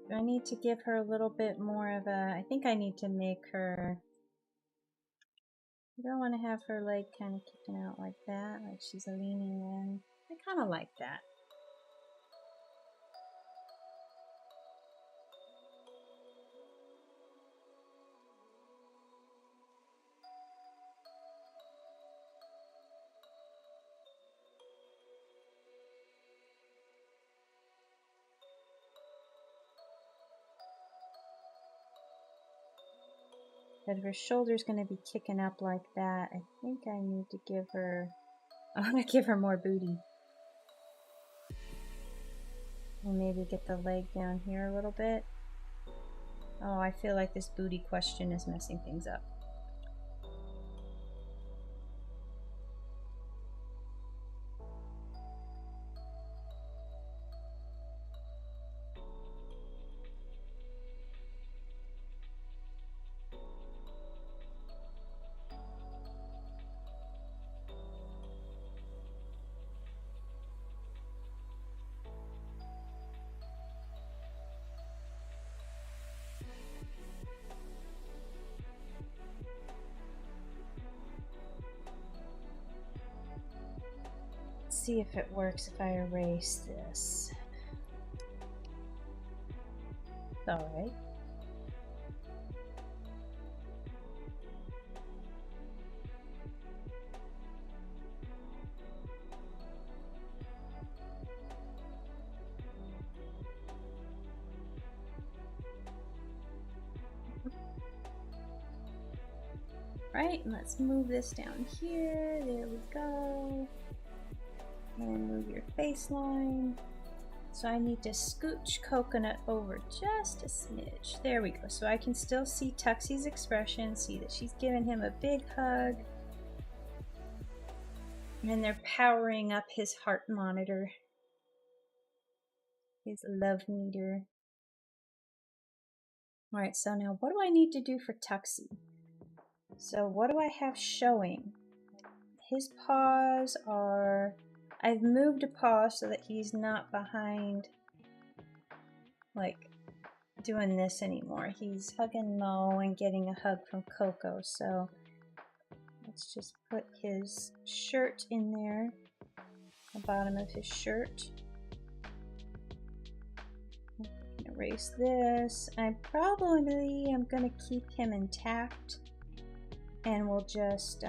Speaker 1: Do I need to give her a little bit more of a, I think I need to make her, I don't want to have her leg kind of kicking out like that, like she's leaning in. I kind of like that. But if her shoulder's going to be kicking up like that, I think I need to give her, I want to give her more booty. And maybe get the leg down here a little bit. Oh, I feel like this booty question is messing things up. See if it works if I erase this. Alright. Right, and let's move this down here. There we go. And move your face line. So I need to scooch Coconut over just a smidge. There we go. So I can still see Tuxie's expression, see that she's giving him a big hug. And they're powering up his heart monitor, his love meter. Alright, so now what do I need to do for Tuxie? So what do I have showing? His paws are... I've moved a paw so that he's not behind, like, doing this anymore. He's hugging Mo and getting a hug from Coco, so let's just put his shirt in there, the bottom of his shirt. Erase this. I probably am going to keep him intact, and we'll just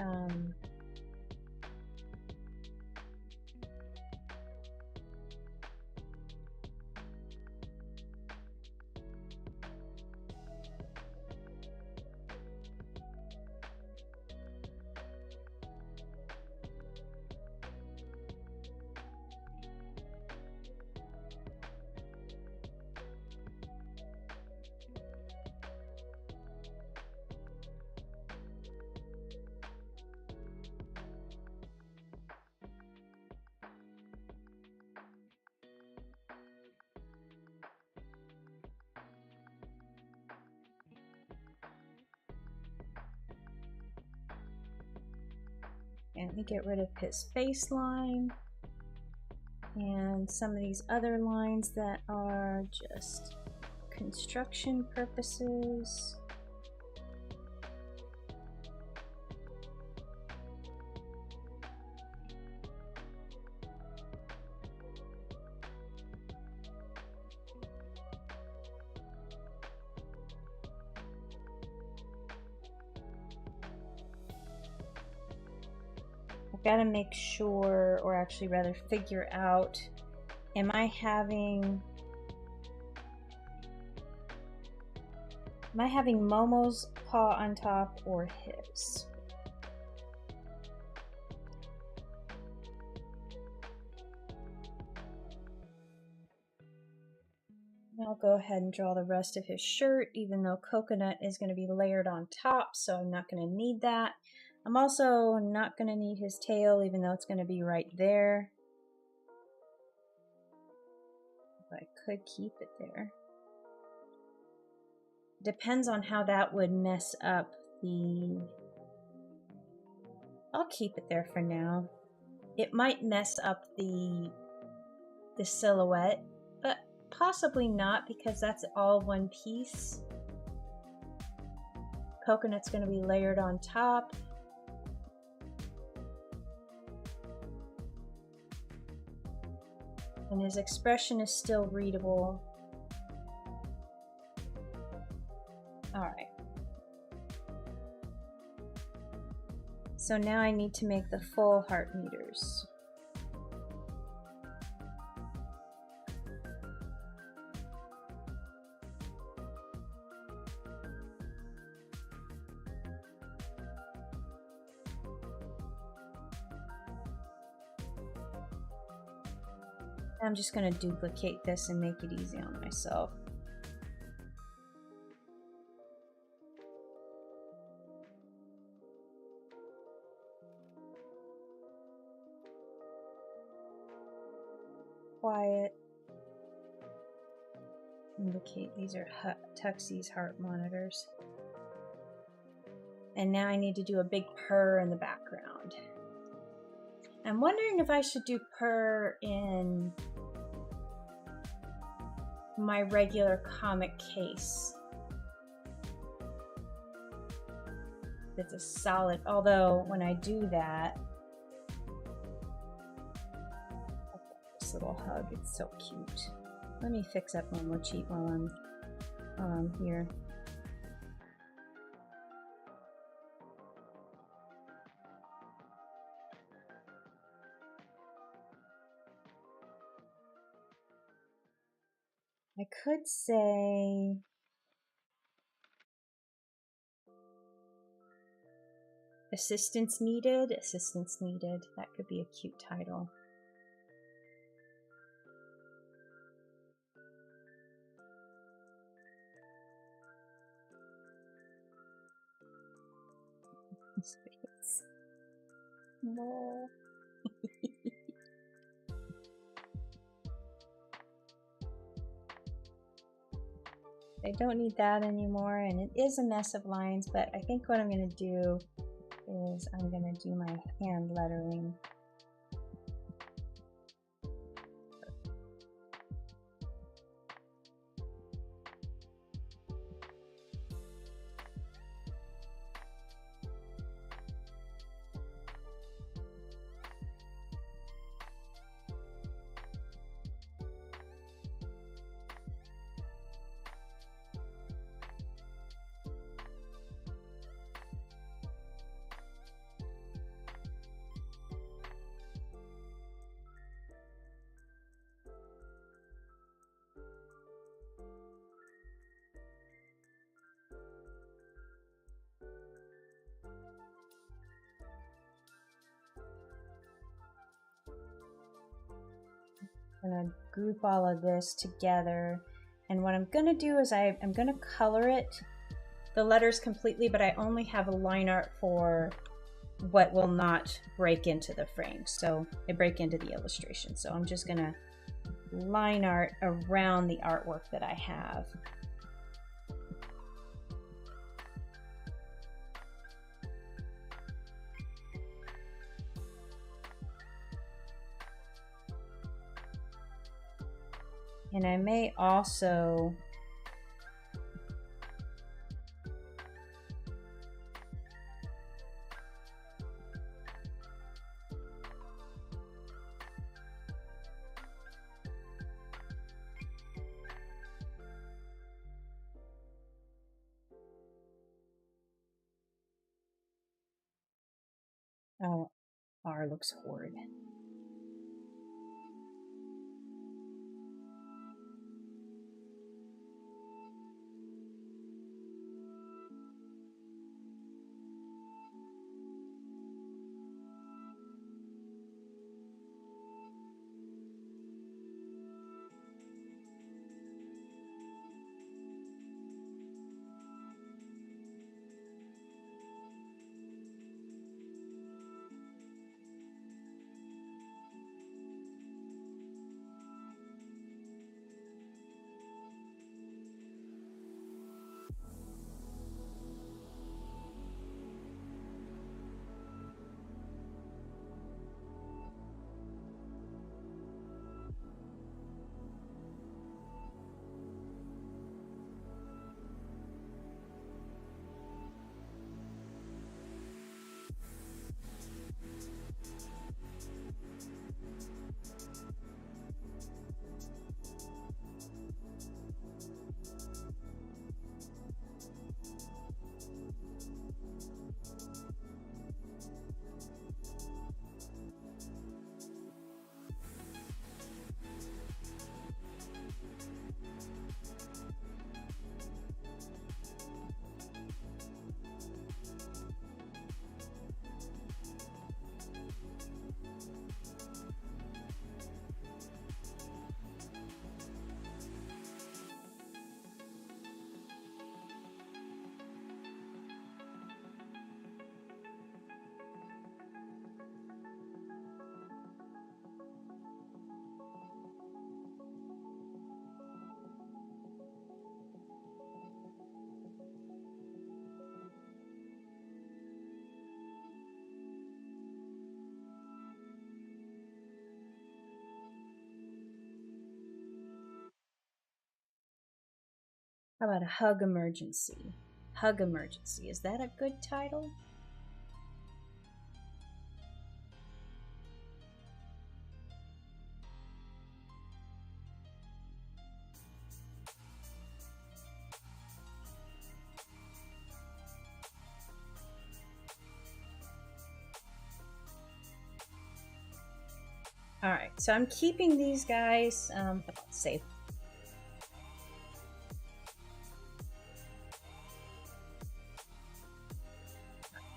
Speaker 1: and we get rid of his face line and some of these other lines that are just construction purposes. Got to make sure, or actually rather figure out, am I having Momo's paw on top or his? I'll go ahead and draw the rest of his shirt, even though Coconut is going to be layered on top, so I'm not going to need that. I'm also not going to need his tail, even though it's going to be right there. But I could keep it there. Depends on how that would mess up the... I'll keep it there for now. It might mess up the silhouette, but possibly not, because that's all one piece. Coconut's going to be layered on top. And his expression is still readable. All right. So now I need to make the full heart meters. I'm just going to duplicate this and make it easy on myself. Quiet. Indicate these are Tuxie's heart monitors. And now I need to do a big purr in the background. I'm wondering if I should do purr in my regular comic case. It's a solid, although when I do that, this little hug, it's so cute. Let me fix up my mochi while I'm here. I could say assistance needed, assistance needed. That could be a cute title. Space. No. I don't need that anymore, and it is a mess of lines, but I think what I'm going to do is I'm going to do my hand lettering. I'm going to group all of this together, and what I'm going to do is I'm going to color it, the letters completely, but I only have a line art for what will not break into the frame, so they break into the illustration. So I'm just going to line art around the artwork that I have. And I may also oh, R looks horrid. How about a hug emergency? Hug emergency. Is that a good title? All right, so I'm keeping these guys safe.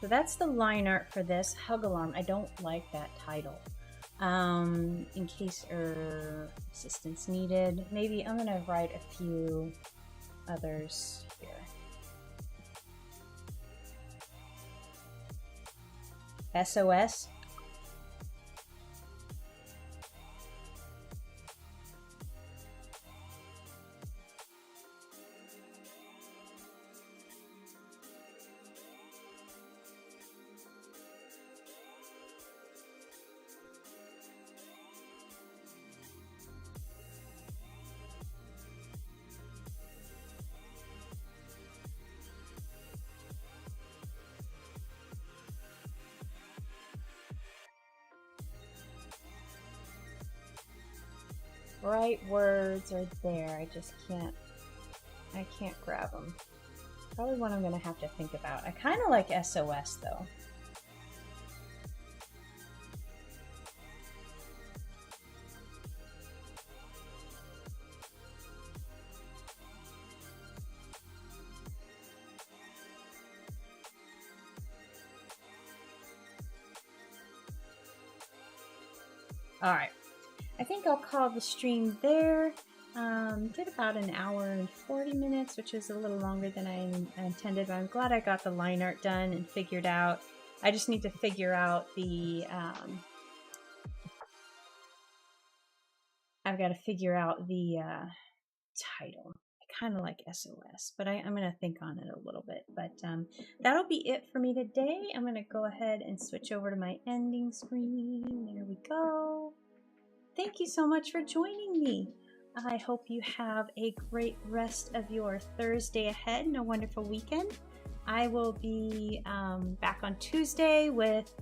Speaker 1: So that's the line art for this hug alarm. I don't like that title. In case assistance needed, maybe I'm gonna write a few others here. SOS. Right words are there. I just can't grab them. Probably one I'm gonna have to think about. I kind of like SOS though. All right. I think I'll call the stream there. Did about an hour and 40 minutes, which is a little longer than I intended, but I'm glad I got the line art done and figured out. I just need to figure out the, I've got to figure out the title. I kind of like SOS, but I'm going to think on it a little bit. But that'll be it for me today. I'm going to go ahead and switch over to my ending screen. There we go. Thank you so much for joining me. I hope you have a great rest of your Thursday ahead and a wonderful weekend. I will be back on Tuesday with,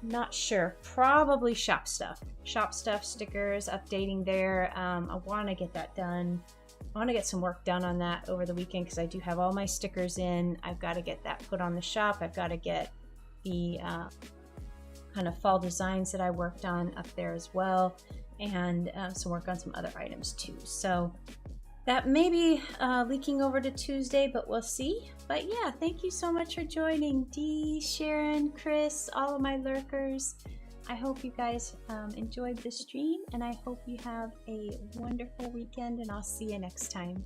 Speaker 1: not sure, probably shop stuff, stickers, updating there. I want to get that done. I want to get some work done on that over the weekend because I do have all my stickers in. I've got to get that put on the shop. I've got to get the kind of fall designs that I worked on up there as well, and some work on some other items too. So that may be leaking over to Tuesday, but we'll see. But yeah, thank you so much for joining. Dee, Sharon, Chris, all of my lurkers. I hope you guys enjoyed the stream, and I hope you have a wonderful weekend, and I'll see you next time.